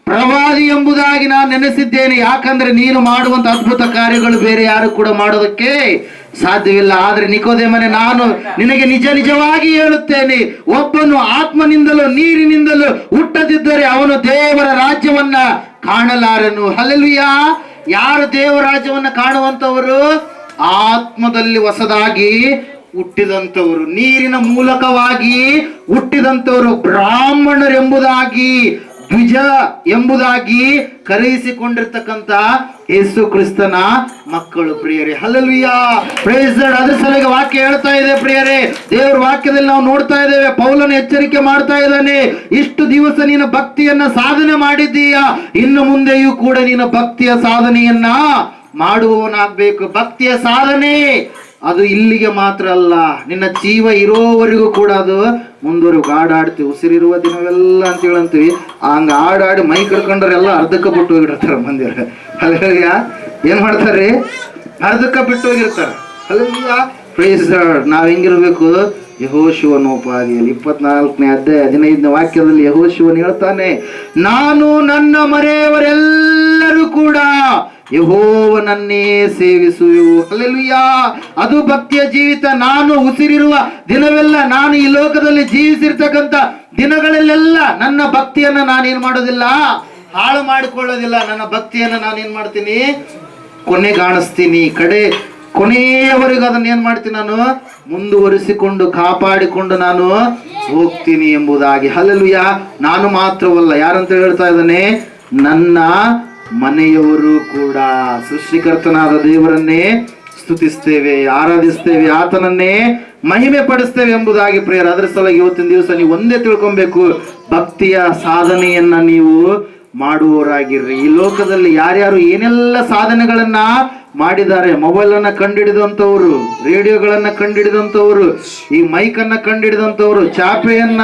ಪ್ರವಾದಿ ಎಂಬುದಾಗಿ ನಾನು ನೆನೆಸಿದ್ದೇನೆ, ಯಾಕಂದ್ರೆ ನೀನು ಮಾಡುವಂತ ಅದ್ಭುತ ಕಾರ್ಯಗಳು ಬೇರೆ ಯಾರು ಕೂಡ ಮಾಡೋದಕ್ಕೆ ಸಾಧ್ಯವಿಲ್ಲ. ಆದ್ರೆ ನಿಕೋದೇಮನೆ, ನಾನು ನಿನಗೆ ನಿಜ ನಿಜವಾಗಿ ಹೇಳುತ್ತೇನೆ, ಒಬ್ಬನು ಆತ್ಮನಿಂದಲೂ ನೀರಿನಿಂದಲೂ ಹುಟ್ಟದಿದ್ದರೆ ಅವನು ದೇವರ ರಾಜ್ಯವನ್ನ ಕಾಣಲಾರನು. ಹಲ್ಲೆಲೂಯಾ. ಯಾರು ದೇವರ ರಾಜ್ಯವನ್ನ ಕಾಣುವಂತವರು? ಆತ್ಮದಲ್ಲಿ ಹೊಸದಾಗಿ ಹುಟ್ಟಿದಂತವರು, ನೀರಿನ ಮೂಲಕವಾಗಿ ಹುಟ್ಟಿದಂತವರು, ಬ್ರಾಹ್ಮಣರೆಂಬುದಾಗಿ, ದ್ವಿಜ ಎಂಬುದಾಗಿ ಕರೆಯಿಸಿಕೊಂಡಿರ್ತಕ್ಕಂಥ ಯೇಸು ಕ್ರಿಸ್ತನ ಮಕ್ಕಳು ಪ್ರಿಯರೇ. ಹಲ್ಲೆಲೂಯಾ. Praise the lord. ಅದ್ರ ಸಲುವಾಗಿ ವಾಕ್ಯ ಹೇಳ್ತಾ ಇದೆ ಪ್ರಿಯರೇ, ದೇವರ ವಾಕ್ಯದಲ್ಲಿ ನಾವು ನೋಡ್ತಾ ಇದ್ದೇವೆ, ಪೌಲನು ಎಚ್ಚರಿಕೆ ಮಾಡ್ತಾ ಇದ್ದಾನೆ, ಇಷ್ಟು ದಿವಸ ನೀನು ಭಕ್ತಿಯನ್ನ ಸಾಧನೆ ಮಾಡಿದ್ದೀಯಾ, ಇನ್ನು ಮುಂದೆಯೂ ಕೂಡ ನೀನು ಭಕ್ತಿಯ ಸಾಧನೆಯನ್ನ ಮಾಡುವವನಾಗಬೇಕು. ಭಕ್ತಿಯ ಸಾಧನೆ ಅದು ಇಲ್ಲಿಗೆ ಮಾತ್ರ ಅಲ್ಲ, ನಿನ್ನ ಜೀವ ಇರೋವರೆಗೂ ಕೂಡ ಅದು ಮುಂದುವರೆಗೂ. ಹಾಡಾಡ್ತೀವಿ, ಉಸಿರಿರುವ ದಿನವೆಲ್ಲ ಅಂತ ಹೇಳಂತೀವಿ. ಹಂಗ ಹಾಡಾಡಿ ಮೈ ಕಡ್ಕೊಂಡ್ರೆಲ್ಲ ಅರ್ಧಕ್ಕೆ ಬಿಟ್ಟು ಹೋಗಿರ್ತಾರ ಮಂದಿರ. ಹಲ್ಲೆಲೂಯಾ. ಏನ್ ಮಾಡ್ತಾರ್ರಿ? ಅರ್ಧಕ್ಕೆ ಬಿಟ್ಟು ಹೋಗಿರ್ತಾರ. ಹಲ್ಲೆಲೂಯಾ. Praise the lord. ನಾವ್ ಹೆಂಗಿರ್ಬೇಕು? ಯೆಹೋಶುವನೋಪಾದಿಯಲ್ಲಿ 24ನೇ ಅಧ್ಯಾಯ 15ನೇ ವಾಕ್ಯದಲ್ಲಿ ಯೆಹೋಶುವನು ಹೇಳ್ತಾನೆ, ನಾನು ನನ್ನ ಮರೆಯವರೆಲ್ಲರೂ ಕೂಡ ಯೆಹೋವನನ್ನೇ ಸೇವಿಸುವೆವು. ಹಲ್ಲೆಲೂಯಾ. ಅದು ಭಕ್ತಿಯ ಜೀವಿತ. ನಾನು ಉಸಿರಿರುವ ದಿನವೆಲ್ಲ, ನಾನು ಈ ಲೋಕದಲ್ಲಿ ಜೀವಿಸಿರ್ತಕ್ಕಂಥ ದಿನಗಳಲ್ಲೆಲ್ಲ ನನ್ನ ಭಕ್ತಿಯನ್ನ ನಾನೇನ್ ಮಾಡೋದಿಲ್ಲ, ಹಾಳು ಮಾಡಿಕೊಳ್ಳೋದಿಲ್ಲ. ನನ್ನ ಭಕ್ತಿಯನ್ನ ನಾನೇನ್ ಮಾಡ್ತೀನಿ? ಕೊನೆಗಾಣಿಸ್ತೀನಿ. ಕೊನೆಯವರೆಗೂ ಅದನ್ನ ಏನ್ ಮಾಡ್ತೀನಿ? ನಾನು ಮುಂದುವರಿಸಿಕೊಂಡು ಕಾಪಾಡಿಕೊಂಡು ನಾನು ಹೋಗ್ತೀನಿ ಎಂಬುದಾಗಿ. ಹಲ್ಲೆಲೂಯಾ. ನಾನು ಮಾತ್ರವಲ್ಲ, ಯಾರಂತ ಹೇಳ್ತಾ ಇದ್ದಾನೆ? ನನ್ನ ಮನೆಯವರು ಕೂಡ ಸೃಷ್ಟಿಕರ್ತನಾದ ದೇವರನ್ನೇ ಸ್ತುತಿಸ್ತೇವೆ, ಆರಾಧಿಸ್ತೇವೆ, ಆತನನ್ನೇ ಮಹಿಮೆ ಪಡಿಸ್ತೇವೆ ಎಂಬುದಾಗಿ ಪ್ರಿಯರ. ಅದರ ಸಲುವಾಗಿ ಇವತ್ತಿನ ದಿವಸ ನೀವು ಒಂದೇ ತಿಳ್ಕೊಬೇಕು, ಭಕ್ತಿಯ ಸಾಧನೆಯನ್ನ ನೀವು ಮಾಡುವವರಾಗಿರ್ರಿ. ಈ ಲೋಕದಲ್ಲಿ ಯಾರ್ಯಾರು ಏನೆಲ್ಲ ಸಾಧನೆಗಳನ್ನ ಮಾಡಿದ್ದಾರೆ, ಮೊಬೈಲ್ ಅನ್ನ ಕಂಡಿಡಿದಂತವ್ರು, ರೇಡಿಯೋಗಳನ್ನ ಕಂಡಿಡಿದಂತವ್ರು, ಈ ಮೈಕ್ ಅನ್ನ ಕಂಡಿಡಿದಂತವ್ರು, ಚಾಪೆಯನ್ನ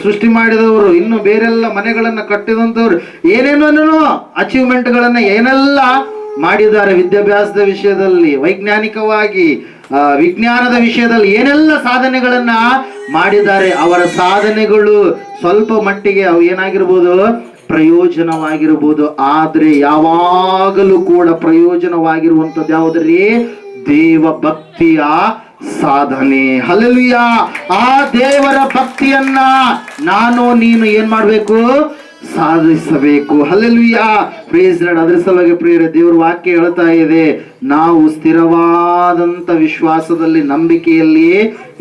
ಸೃಷ್ಟಿ ಮಾಡಿದವರು, ಇನ್ನು ಬೇರೆಲ್ಲ ಮನೆಗಳನ್ನ ಕಟ್ಟಿದಂತವ್ರು, ಏನೇನೋ ಅಚೀವ್ಮೆಂಟ್ ಗಳನ್ನ ಏನೆಲ್ಲ ಮಾಡಿದ್ದಾರೆ. ವಿದ್ಯಾಭ್ಯಾಸದ ವಿಷಯದಲ್ಲಿ, ವೈಜ್ಞಾನಿಕವಾಗಿ, ವಿಜ್ಞಾನದ ವಿಷಯದಲ್ಲಿ ಏನೆಲ್ಲ ಸಾಧನೆಗಳನ್ನ ಮಾಡಿದ್ದಾರೆ. ಅವರ ಸಾಧನೆಗಳು ಸ್ವಲ್ಪ ಮಟ್ಟಿಗೆ ಅವು ಏನಾಗಿರ್ಬೋದು? ಪ್ರಯೋಜನವಾಗಿರ್ಬೋದು. ಆದ್ರೆ ಯಾವಾಗಲೂ ಕೂಡ ಪ್ರಯೋಜನವಾಗಿರುವಂತದ್ದು ಯಾವುದ್ರಿ? ದೇವ ಭಕ್ತಿಯ ಸಾಧನೆ. ಹಲ್ಲೆಲೂಯಾ. ಆ ದೇವರ ಭಕ್ತಿಯನ್ನ ನಾನು ನೀನು ಏನ್ ಮಾಡ್ಬೇಕು? ಸಾಧಿಸಬೇಕು. ಹಲ್ಲೆಲೂಯಾ. Praise the lord. ಅದರ ಸಲುವಾಗಿ ಪ್ರಿಯರೇ, ದೇವರ ವಾಕ್ಯ ಹೇಳ್ತಾ ಇದೆ, ನಾವು ಸ್ಥಿರವಾದಂತ ವಿಶ್ವಾಸದಲ್ಲಿ, ನಂಬಿಕೆಯಲ್ಲಿ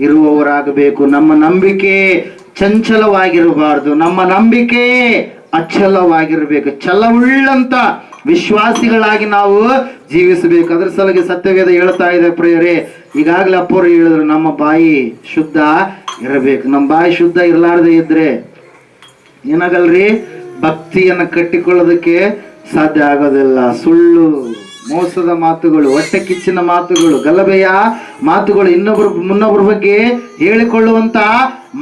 ಇರುವವರಾಗಬೇಕು. ನಮ್ಮ ನಂಬಿಕೆ ಚಂಚಲವಾಗಿರಬಾರ್ದು, ನಮ್ಮ ನಂಬಿಕೆ ಅಚಲವಾಗಿರ್ಬೇಕು. ಛಲವುಳ್ಳಂತ ವಿಶ್ವಾಸಿಗಳಾಗಿ ನಾವು ಜೀವಿಸಬೇಕು. ಅದರ ಸಲುವಾಗಿ ಸತ್ಯವೇದ ಹೇಳ್ತಾ ಇದೆ ಪ್ರಿಯರೇ, ಈಗಾಗಲೇ ಅಪ್ಪರು ಹೇಳಿದ್ರು, ನಮ್ಮ ಬಾಯಿ ಶುದ್ಧ ಇರಬೇಕು. ನಮ್ಮ ಬಾಯಿ ಶುದ್ಧ ಇರಲಾರದೆ ಇದ್ರೆ ಏನಾಗಲ್ರಿ? ಭಕ್ತಿಯನ್ನ ಕಟ್ಟಿಕೊಳ್ಳೋದಕ್ಕೆ ಸಾಧ್ಯ ಆಗೋದಿಲ್ಲ. ಸುಳ್ಳು, ಮೋಸದ ಮಾತುಗಳು, ಹೊಟ್ಟೆ ಕಿಚ್ಚಿನ ಮಾತುಗಳು, ಗಲಭೆಯ ಮಾತುಗಳು, ಮುನ್ನೊಬ್ಬರ ಬಗ್ಗೆ ಹೇಳಿಕೊಳ್ಳುವಂತ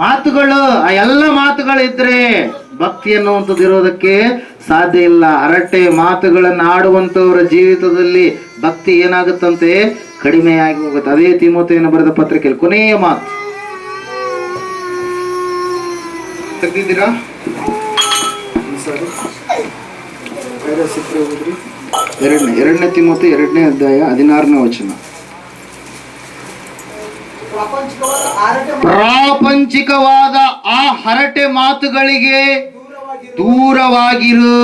ಮಾತುಗಳು, ಆ ಎಲ್ಲ ಮಾತುಗಳಿದ್ರೆ ಭಕ್ತಿ ಅನ್ನುವಂಥದ್ದು ಇರೋದಕ್ಕೆ ಸಾಧ್ಯ ಇಲ್ಲ. ಹರಟೆ ಮಾತುಗಳನ್ನು ಆಡುವಂತವರ ಜೀವಿತದಲ್ಲಿ ಭಕ್ತಿ ಏನಾಗುತ್ತಂತೆ? ಕಡಿಮೆಯಾಗಿ ಹೋಗುತ್ತೆ. ಅದೇ ತಿಮೋಥೆಯನ್ನು ಬರೆದ ಪತ್ರಿಕೆಯಲ್ಲಿ ಕೊನೆಯ ಮಾತು ತೆಗೆದಿದ್ದೀರಾ? ಎರಡನೇ ತಿಮೋಥೆ 2ನೇ ಅಧ್ಯಾಯ 16ನೇ ವಚನ. ಪ್ರಾಪಂಚಿಕವಾದ ಆ ಹರಟೆ ಮಾತುಗಳಿಗೆ ದೂರವಾಗಿರು.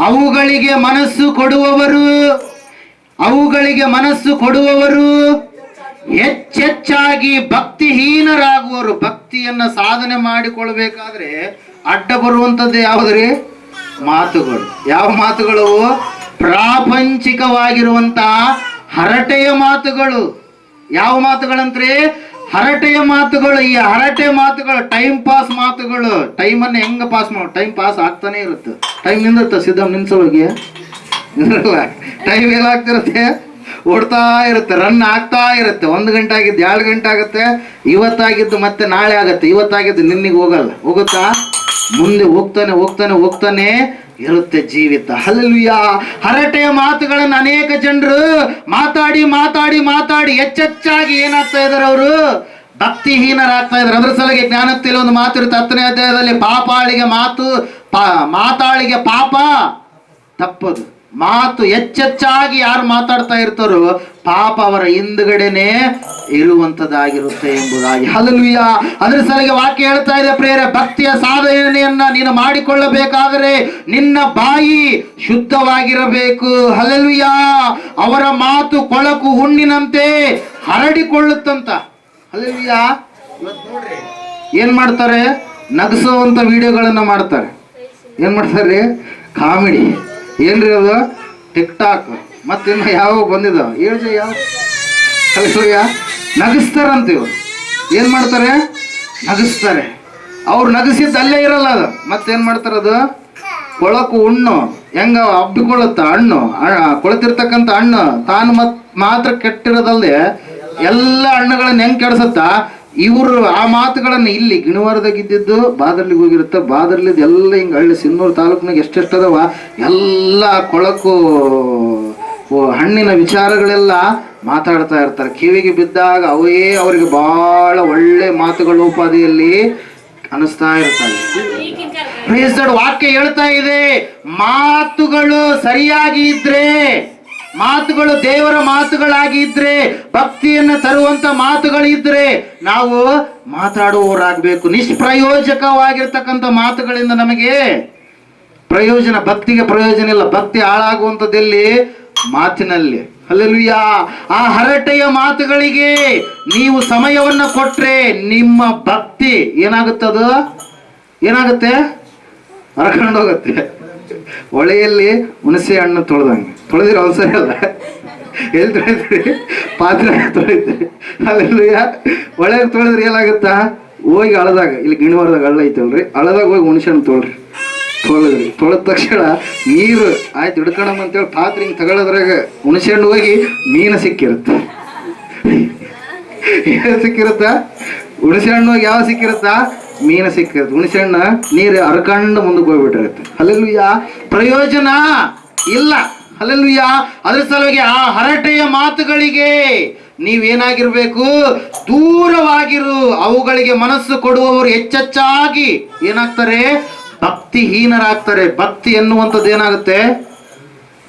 ಅವುಗಳಿಗೆ ಮನಸ್ಸು ಕೊಡುವವರು ಹೆಚ್ಚೆಚ್ಚಾಗಿ ಭಕ್ತಿಹೀನರಾಗುವರು. ಭಕ್ತಿಯನ್ನ ಸಾಧನೆ ಮಾಡಿಕೊಳ್ಬೇಕಾದ್ರೆ ಅಡ್ಡ ಬರುವಂಥದ್ದು ಯಾವುದ್ರಿ? ಮಾತುಗಳು. ಯಾವ ಮಾತುಗಳು? ಪ್ರಾಪಂಚಿಕವಾಗಿರುವಂತಹ ಹರಟೆಯ ಮಾತುಗಳು. ಯಾವ ಮಾತುಗಳಂದ್ರೆ? ಹರಟೆಯ ಮಾತುಗಳು. ಈ ಹರಟೆ ಮಾತುಗಳು ಟೈಮ್ ಪಾಸ್ ಮಾತುಗಳು. ಟೈಮನ್ನು ಹೆಂಗ ಪಾಸ್ ಮಾಡ? ಟೈಮ್ ಪಾಸ್ ಆಗ್ತಾನೆ ಇರುತ್ತೆ. ಟೈಮ್ ನಿಂದಿರುತ್ತೆ. ಸಿದ್ಧಾಮ್ ನಿನ್ಸೋಗಿ ನಿಂದ್ರಲ್ಲ. ಟೈಮ್ ಏನಾಗ್ತಿರುತ್ತೆ? ಓಡ್ತಾ ಇರುತ್ತೆ, ರನ್ ಆಗ್ತಾ ಇರುತ್ತೆ. 1 ಗಂಟೆ ಆಗಿದ್ದು 2 ಗಂಟೆ ಆಗುತ್ತೆ, ಇವತ್ತಾಗಿದ್ದು ಮತ್ತೆ ನಾಳೆ ಆಗುತ್ತೆ, ಇವತ್ತಾಗಿದ್ದು ನಿನ್ನಿಗೆ ಹೋಗಲ್ಲ. ಹೋಗುತ್ತಾ? ಮುಂದೆ ಹೋಗ್ತಾನೆ ಇರುತ್ತೆ ಜೀವಿತ. ಹಲ್ಲೆಲೂಯಾ. ಹರಟೆಯ ಮಾತುಗಳನ್ನು ಅನೇಕ ಜನರು ಮಾತಾಡಿ ಹೆಚ್ಚೆಚ್ಚಾಗಿ ಏನಾಗ್ತಾ ಇದಾರೆ? ಅವರು ಭಕ್ತಿಹೀನರಾಗ್ತಾ ಇದಾರೆ. ಅದ್ರ ಸಲುವಾಗಿ ಜ್ಞಾನದಲ್ಲಿ ಒಂದು ಮಾತು ಇರುತ್ತೆ 10ನೇ ಅಧ್ಯಾಯದಲ್ಲಿ, ಮಾತಾಳಿಗೆ ಪಾಪ ತಪ್ಪದು. ಮಾತು ಹೆಚ್ಚೆಚ್ಚಾಗಿ ಯಾರು ಮಾತಾಡ್ತಾ ಇರ್ತಾರೋ ಪಾಪ ಅವರ ಹಿಂದ್ಗಡೆನೆ ಇರುವಂತದ್ದಾಗಿರುತ್ತೆ ಎಂಬುದಾಗಿ. ಹಲ್ಲೆಲೂಯಾ. ಅದ್ರ ಸಲುವಾಗಿ ವಾಕ್ಯ ಹೇಳ್ತಾ ಇದೆ ಪ್ರಿಯರೇ, ಭಕ್ತಿಯ ಸಾಧನೆಯನ್ನ ನೀನು ಮಾಡಿಕೊಳ್ಳಬೇಕಾದರೆ ನಿನ್ನ ಬಾಯಿ ಶುದ್ಧವಾಗಿರಬೇಕು. ಹಲ್ಲೆಲೂಯಾ. ಅವರ ಮಾತು ಕೊಳಕು ಹುಣ್ಣಿನಂತೆ ಹರಡಿಕೊಳ್ಳುತ್ತಂತ. ಹಲ್ಲೆಲೂಯಾ. ಇವತ್ತು ನೋಡ್ರಿ ಏನ್ ಮಾಡ್ತಾರೆ? ನಗಸುವಂತ ವಿಡಿಯೋಗಳನ್ನ ಮಾಡ್ತಾರೆ. ಏನ್ ಮಾಡ್ತಾರೆ? ಕಾಮಿಡಿ. ಏನ್ರಿ ಅದು? ಟಿಕ್ಟಾಕ್ ಮತ್ತಿನ್ನು ಯಾವ ಬಂದಿದ್ದಾವ ಹೇಳ್ರಿ. ಯಾವ ನಗಿಸ್ತಾರಂತ ಇವ್ರು. ಏನ್ ಮಾಡ್ತಾರೆ? ನಗಿಸ್ತಾರೆ. ಅವ್ರು ನಗಿಸಿದ್ದು ಅಲ್ಲೇ ಇರಲ್ಲ. ಅದು ಮತ್ತೇನ್ ಮಾಡ್ತಾರೆ? ಅದು ಕೊಳಕು ಹುಣ್ಣು ಹೆಂಗ ಹಬ್ಬಿಕೊಳ್ಳುತ್ತ ಹಣ್ಣು, ಕೊಳತಿರ್ತಕ್ಕಂಥ ಹಣ್ಣು ತಾನು ಮಾತ್ರ ಕೆಟ್ಟಿರೋದಲ್ಲದೆ ಎಲ್ಲ ಹಣ್ಣುಗಳನ್ನ ಹೆಂಗ್ ಕೆಡಿಸುತ್ತ. ಇವರು ಆ ಮಾತುಗಳನ್ನು ಇಲ್ಲಿ ಗಿಣಿವಾರದಾಗ ಇದ್ದಿದ್ದು ಬಾದರ್ಲಿಗೆ ಹೋಗಿರುತ್ತೆ. ಬಾದರ್ಲಿದ್ದು ಎಲ್ಲ ಹಿಂಗೆ ಹಳ್ಳಿ ಸಿನ್ನೂರು ತಾಲೂಕಿನಾಗ ಎಷ್ಟೆಷ್ಟದವ ಎಲ್ಲ ಕೊಳಕು ಹಣ್ಣಿನ ವಿಚಾರಗಳೆಲ್ಲ ಮಾತಾಡ್ತಾ ಇರ್ತಾರೆ. ಕಿವಿಗೆ ಬಿದ್ದಾಗ ಅವೇ ಅವರಿಗೆ ಬಹಳ ಒಳ್ಳೆ ಮಾತುಗಳ ಉಪಾಧಿಯಲ್ಲಿ ಅನಿಸ್ತಾ ಇರ್ತಾರೆ. ವಾಕ್ಯ ಹೇಳ್ತಾ ಇದೆ, ಮಾತುಗಳು ಸರಿಯಾಗಿ ಇದ್ರೆ, ಮಾತುಗಳು ದೇವರ ಮಾತುಗಳಾಗಿ ಇದ್ರೆ, ಭಕ್ತಿಯನ್ನು ತರುವಂತ ಮಾತುಗಳಿದ್ರೆ ನಾವು ಮಾತಾಡುವವರಾಗಬೇಕು. ನಿಷ್ಪ್ರಯೋಜಕವಾಗಿರ್ತಕ್ಕಂಥ ಮಾತುಗಳಿಂದ ನಮಗೆ ಪ್ರಯೋಜನ, ಭಕ್ತಿಗೆ ಪ್ರಯೋಜನ ಇಲ್ಲ. ಭಕ್ತಿ ಹಾಳಾಗುವಂಥದ್ದಲ್ಲಿ ಮಾತಿನಲ್ಲಿ. ಹಲ್ಲೆಲೂಯಾ. ಆ ಹರಟೆಯ ಮಾತುಗಳಿಗೆ ನೀವು ಸಮಯವನ್ನ ಕೊಟ್ರೆ ನಿಮ್ಮ ಭಕ್ತಿ ಏನಾಗುತ್ತದು? ಏನಾಗುತ್ತೆ? ಹರ್ಕೊಂಡು ಹೋಗುತ್ತೆ. ಹೊಳೆಯಲ್ಲಿ ಹುಣಸೆ ಹಣ್ಣು ತೊಳೆದಂಗೆ ತೊಳೆದಿರೋ ಅವಸರ ಅಲ್ಲ. ಎಲ್ಲಿ ತೊಳಿದ್ರಿ? ಪಾತ್ರೆ ತೊಳಿದ್ರಿ. ಅಲ್ಲೆಲ್ಲೂಯಾ. ಹೊಳೆಗೆ ತೊಳೆದ್ರೆ ಏನಾಗುತ್ತಾ? ಹೋಗಿ ಹಳದಾಗ, ಇಲ್ಲಿ ಗಿಣಿವಾರದಾಗ ಹಳ್ಳ ಐತಲ್ರಿ, ಹಳದಾಗ ಹೋಗಿ ಹುಣಸೆ ಹಣ್ಣು ತೊಳೆದ್ರಿ. ತೊಳೆದ ತಕ್ಷಣ ನೀರು ಆಯ್ತು ಹಿಡ್ಕೊಳಮ್ಮ ಅಂತೇಳಿ ಪಾತ್ರೆ ಹಿಂಗೆ ತಗೊಳ್ಳೋದ್ರಾಗ ಹುಣಸೆ ಹಣ್ಣು ಹೋಗಿ ಮೀನು ಸಿಕ್ಕಿರುತ್ತೆ. ಏನು ಸಿಕ್ಕಿರುತ್ತಾ? ಹುಣಸೆ ಹಣ್ಣು ಹೋಗಿ ಯಾವ ಸಿಕ್ಕಿರುತ್ತಾ? ಮೀನು ಸಿಕ್ಕಿರುತ್ತೆ. ಹುಣಸೆ ಹಣ್ಣು ನೀರು ಹರ್ಕೊಂಡು ಮುಂದಕ್ಕೆ ಹೋಗ್ಬಿಟ್ಟಿರುತ್ತೆ. ಹಲ್ಲೆಲೂಯಾ. ಪ್ರಯೋಜನ ಇಲ್ಲ. ಹಲ್ಲೆಲೂಯಾ. ಅದ್ರ ಸಲುವಾಗಿ ಆ ಹರಟೆಯ ಮಾತುಗಳಿಗೆ ನೀವೇನಾಗಿರ್ಬೇಕು? ದೂರವಾಗಿರು. ಅವುಗಳಿಗೆ ಮನಸ್ಸು ಕೊಡುವವರು ಹೆಚ್ಚೆಚ್ಚಾಗಿ ಏನಾಗ್ತಾರೆ? ಭಕ್ತಿಹೀನರಾಗ್ತಾರೆ. ಭಕ್ತಿ ಎನ್ನುವಂಥದ್ದು ಏನಾಗುತ್ತೆ?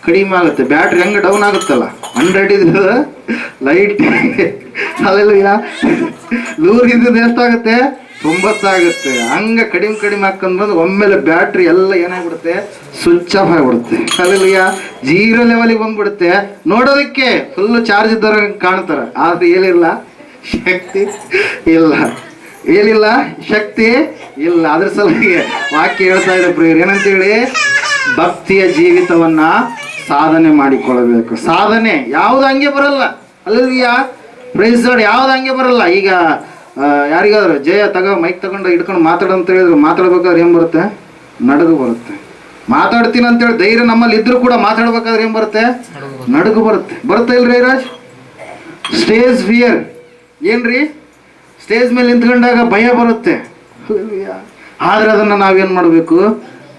ಕಡಿಮೆ ಆಗುತ್ತೆ. ಬ್ಯಾಟ್ರಿ ಹೆಂಗೆ ಡೌನ್ ಆಗುತ್ತಲ್ಲ, 100 ಇದ್ದು ಲೈಟ್ ಅಲ್ಲೆಲ್ಲ 100 ಇದ್ದು ಎಷ್ಟಾಗುತ್ತೆ? 90 ಆಗುತ್ತೆ. ಹಂಗೆ ಕಡಿಮೆ ಹಾಕೊಂಡು ಬಂದು ಒಮ್ಮೆಲೆ ಬ್ಯಾಟ್ರಿ ಎಲ್ಲ ಏನಾಗ್ಬಿಡುತ್ತೆ? ಸ್ವಿಚ್ ಆಫ್ ಆಗಿಬಿಡುತ್ತೆ. ಅಲ್ಲೆಲ್ಲ 0 ಲೆವೆಲಿಗೆ ಬಂದ್ಬಿಡುತ್ತೆ. ನೋಡೋದಕ್ಕೆ ಫುಲ್ ಚಾರ್ಜ್ ಇದ್ದವ್ರ ಕಾಣ್ತಾರೆ, ಆದ್ರೆ ಏನಿಲ್ಲ, ಶಕ್ತಿ ಇಲ್ಲ. ಏನಿಲ್ಲ, ಶಕ್ತಿ ಇಲ್ಲ. ಅದ್ರ ಸಲುವಾಗಿ ವಾಕ್ಯ ಹೇಳ್ತಾ ಇದೆ ಪ್ರಿಯರು, ಏನಂತೇಳಿ? ಭಕ್ತಿಯ ಜೀವಿತವನ್ನ ಸಾಧನೆ ಮಾಡಿಕೊಳ್ಳಬೇಕು. ಸಾಧನೆ ಯಾವ್ದು ಹಂಗೆ ಬರಲ್ಲ. ಅಲ್ಲದೀಯಾ ಪ್ರೈಸ್ ಗಾಡ್, ಯಾವ್ದು ಹಂಗೆ ಬರಲ್ಲ. ಈಗ ಯಾರಿಗಾದ್ರು ಜಯ ಮೈಕ್ ತಗೊಂಡು ಹಿಡ್ಕೊಂಡು ಮಾತಾಡ ಅಂತ ಹೇಳಿದ್ರು, ಮಾತಾಡ್ಬೇಕಾದ್ರೆ ಏನ್ ಬರುತ್ತೆ? ನಡುಗು ಬರುತ್ತೆ. ಮಾತಾಡ್ತೀನಿ ಅಂತೇಳಿ ಧೈರ್ಯ ನಮ್ಮಲ್ಲಿ ಇದ್ರು ಕೂಡ ಮಾತಾಡ್ಬೇಕಾದ್ರೆ ಏನ್ ಬರುತ್ತೆ? ನಡುಗು ಬರುತ್ತೆ. ಬರುತ್ತೆ ಇಲ್ರಿ ರಾಜ್? ಸ್ಟೇಜ್ ಫಿಯರ್ ಏನ್ರಿ? ಸ್ಟೇಜ್ ಮೇಲೆ ನಿಂತ್ಕೊಂಡಾಗ ಭಯ ಬರುತ್ತೆ. ಆದ್ರೆ ಅದನ್ನ ನಾವೇನ್ ಮಾಡ್ಬೇಕು?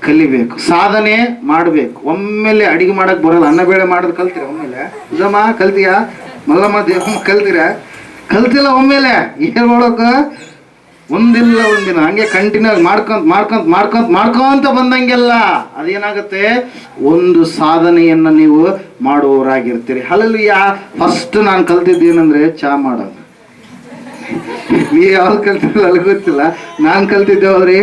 ಕಲಿಬೇಕು, ಸಾಧನೆ ಮಾಡಬೇಕು. ಒಮ್ಮೆಲೆ ಅಡಿಗೆ ಮಾಡಕ್ ಬರಲ್ಲ. ಅನ್ನ ಬೇಳೆ ಮಾಡೋದು ಕಲ್ತೀರ ಒಮ್ಮೆಲೆ? ಇದಮ್ಮ ಕಲ್ತೀಯಾ? ಮಲ್ಲಮ್ಮ ದೇವಮ್ಮ ಕಲ್ತೀರ? ಕಲ್ತಿಲ್ಲ ಒಮ್ಮೆಲೆ. ಏನ್ ಮಾಡೋಕ? ಒಂದಿಲ್ಲ ಒಂದಿನ ಹಂಗೆ ಕಂಟಿನ್ಯೂ ಆಗಿ ಮಾಡ್ಕೊಂತ ಬಂದಂಗೆಲ್ಲ ಅದೇನಾಗುತ್ತೆ, ಒಂದು ಸಾಧನೆಯನ್ನ ನೀವು ಮಾಡುವವರಾಗಿರ್ತೀರಿ. ಹಲ್ಲೆಲೂಯಾ. ಫಸ್ಟ್ ನಾನು ಕಲ್ತಿದ್ದೇನೆಂದ್ರೆ ಚಹಾ ಮಾಡೋದು. ನೀವು ಯಾವ್ದು ಕಲ್ತಿಲ್ಲ ಅಲ್ಲಿ ಗೊತ್ತಿಲ್ಲ, ನಾನು ಕಲ್ತಿದ್ದೆ ಹೋದ್ರಿ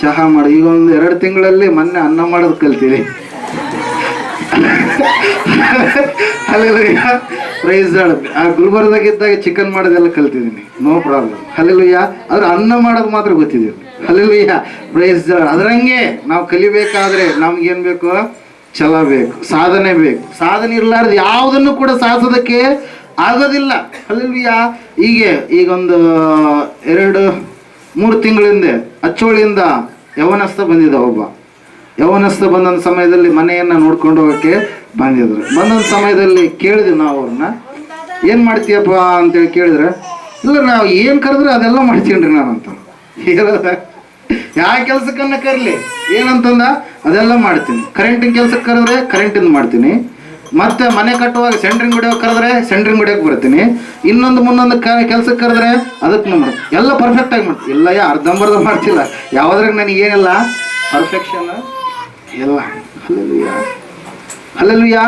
ಚಹಾ ಮಾಡೋದು. ಈಗ ಒಂದು 2 ತಿಂಗಳಲ್ಲಿ ಮೊನ್ನೆ ಅನ್ನ ಮಾಡೋದು ಕಲ್ತೀವಿ. ಹಲ್ಲೆಲೂಯಾ. Praise lord. ಆ ಗುಲ್ಬರ್ಗದಾಗಿದ್ದಾಗ ಚಿಕನ್ ಮಾಡೋದೆಲ್ಲ ಕಲ್ತಿದ್ದೀನಿ, ನೋ ಪ್ರಾಬ್ಲಮ್. ಹಲ್ಲೆಲೂಯಾ. ಆದ್ರೆ ಅನ್ನ ಮಾಡೋದು ಮಾತ್ರ ಗೊತ್ತಿದೆ. ಹಲ್ಲೆಲೂಯಾ. Praise lord. ಅದರಂಗೆ ನಾವು ಕಲಿಬೇಕಾದ್ರೆ ನಮ್ಗೇನ್ ಬೇಕು? ಛಲ ಬೇಕು, ಸಾಧನೆ ಬೇಕು. ಸಾಧನೆ ಇರಲಾರ್ದು ಯಾವುದನ್ನು ಕೂಡ ಸಾಧಿಸೋದಕ್ಕೆ ಆಗೋದಿಲ್ಲ. ಹಲ್ಲೆಲೂಯಾ. ಈಗೊಂದು 2-3 ತಿಂಗಳ ಹಿಂದೆ ಅಚ್ಚೋಳಿಯಿಂದ ಯವನಸ್ಥ ಬಂದಿದ್ದ ಒಬ್ಬ. ಯವನಸ್ಥ ಬಂದಂಥ ಸಮಯದಲ್ಲಿ ಮನೆಯನ್ನ ನೋಡ್ಕೊಂಡು ಹೋಗಕ್ಕೆ ಬಂದಿದ್ರು. ಬಂದಂಥ ಸಮಯದಲ್ಲಿ ಕೇಳಿದ್ವಿ ನಾವು ಅವ್ರನ್ನ, ಏನ್ ಮಾಡ್ತೀಯಪ್ಪ ಅಂತೇಳಿ ಕೇಳಿದ್ರೆ, ಇಲ್ಲ ನಾವು ಏನ್ ಕರೆದ್ರೆ ಅದೆಲ್ಲ ಮಾಡ್ತೀನಿ ನಾನಂತ ಹೇಳದ. ಯಾವ ಕೆಲ್ಸಕ್ಕನ್ನ ಕರ್ಲಿ ಏನಂತಂದ ಅದೆಲ್ಲ ಮಾಡ್ತೀನಿ. ಕರೆಂಟಿನ ಕೆಲ್ಸಕ್ಕೆ ಕರೆದ್ರೆ ಕರೆಂಟಿಂದ ಮಾಡ್ತೀನಿ, ಮತ್ತೆ ಮನೆ ಕಟ್ಟುವಾಗ ಸೆಂಟ್ರಿಂಗ್ ಹೊಡಿಯೋಕೆ ಕರೆದ್ರೆ ಸೆಂಟ್ರಿಂಗ್ ಹೊಡಿಯೋಕೆ ಬರ್ತೀನಿ, ಇನ್ನೊಂದು ಕೆಲ್ಸಕ್ಕೆ ಕರೆದ್ರೆ ಅದಕ್ಕೆ ಮಾಡ್ತೀನಿ, ಎಲ್ಲ ಪರ್ಫೆಕ್ಟ್ ಆಗಿ ಮಾಡ್ತೀನಿ. ಇಲ್ಲ ಅರ್ಧಂಬರ್ಧ ಮಾಡ್ತಿಲ್ಲ, ಯಾವ್ದ್ರಾಗ ನನಗೆ ಏನಿಲ್ಲ ಪರ್ಫೆಕ್ಷನ್ ಇಲ್ಲ. ಹಲ್ಲೆಲೂಯಾ. ಹಲ್ಲೆಲೂಯಾ.